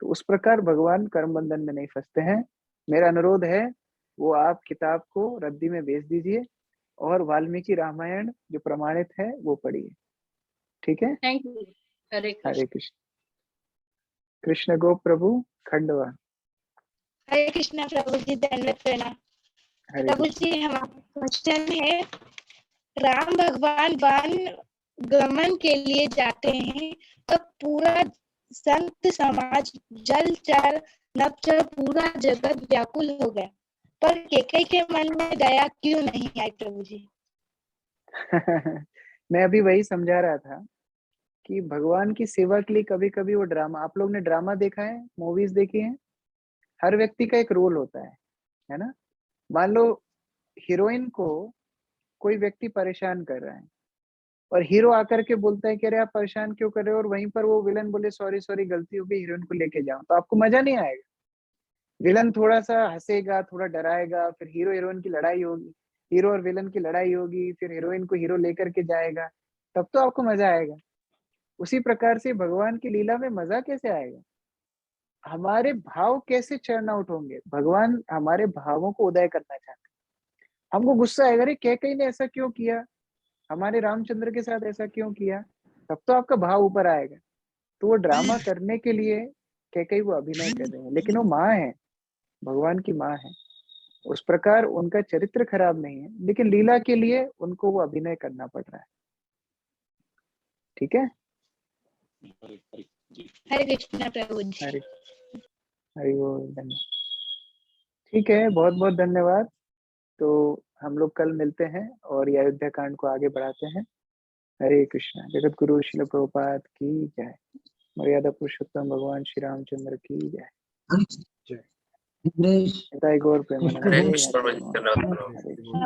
तो उस प्रकार भगवान कर्म बंधन में नहीं फंसते हैं। मेरा अनुरोध है वो आप किताब को रद्दी में बेच दीजिए और वाल्मीकि रामायण जो प्रमाणित है वो पढ़िए। ठीक है, थैंक यू। हरे कृष्ण। हरे कृष्ण। कृष्ण गो प्रभु खंडवा। हरे कृष्णा प्रभु जी, धन्यवाद प्रणाम। हरे प्रभु कृष्ण। जी, हमारा क्वेश्चन है, राम भगवान वन गमन के लिए जाते हैं तो पूरा संत समाज जल चर नभचर पूरा जगत व्याकुल हो गया, पर कैकेयी के मन में दया क्यों नहीं आई प्रभु जी? मैं अभी वही समझा रहा था कि भगवान की सेवा के लिए कभी कभी वो ड्रामा, आप लोग ने ड्रामा देखा है, मूवीज देखी है, हर व्यक्ति का एक रोल होता है ना। मान लो हीरोइन को कोई व्यक्ति परेशान कर रहा है और हीरो आकर के बोलता है कि अरे आप परेशान क्यों कर रहे हो, और वहीं पर वो विलन बोले सॉरी सॉरी गलती हो गई, हीरोइन को लेके जाओ, तो आपको मजा नहीं आएगा। विलन थोड़ा सा हंसेगा, थोड़ा डराएगा, फिर हीरो हीरोइन की लड़ाई होगी, हीरो और विलन की लड़ाई होगी, फिर हीरोइन को हीरो लेकर के जाएगा, तब तो आपको मजा आएगा। उसी प्रकार से भगवान की लीला में मजा कैसे आएगा, हमारे भाव कैसे चर्न आउट होंगे। भगवान हमारे भावों को उदय करना चाहते हैं। हमको गुस्सा आएगा, अरे कैकेयी ने ऐसा क्यों किया, हमारे रामचंद्र के साथ ऐसा क्यों किया, तब तो आपका भाव ऊपर आएगा। तो वो ड्रामा करने के लिए कैकेयी वो अभिनय कर रहे हैं, लेकिन वो माँ है, भगवान की माँ है। उस प्रकार उनका चरित्र खराब नहीं है, लेकिन लीला के लिए उनको वो अभिनय करना पड़ रहा है। ठीक है, हरे कृष्णा प्रभु जी। हरि हरि बोल, धन्यवाद। ठीक है, बहुत बहुत धन्यवाद। तो हम लोग कल मिलते हैं और ये अयोध्या कांड को आगे बढ़ाते हैं। हरे कृष्णा। जगत गुरु श्रील प्रभुपाद की जय। मर्यादा पुरुषोत्तम भगवान श्री रामचंद्र की जय। जय। निताई गौर प्रेमानंद। हरे हरे कृष्ण। कृष्ण।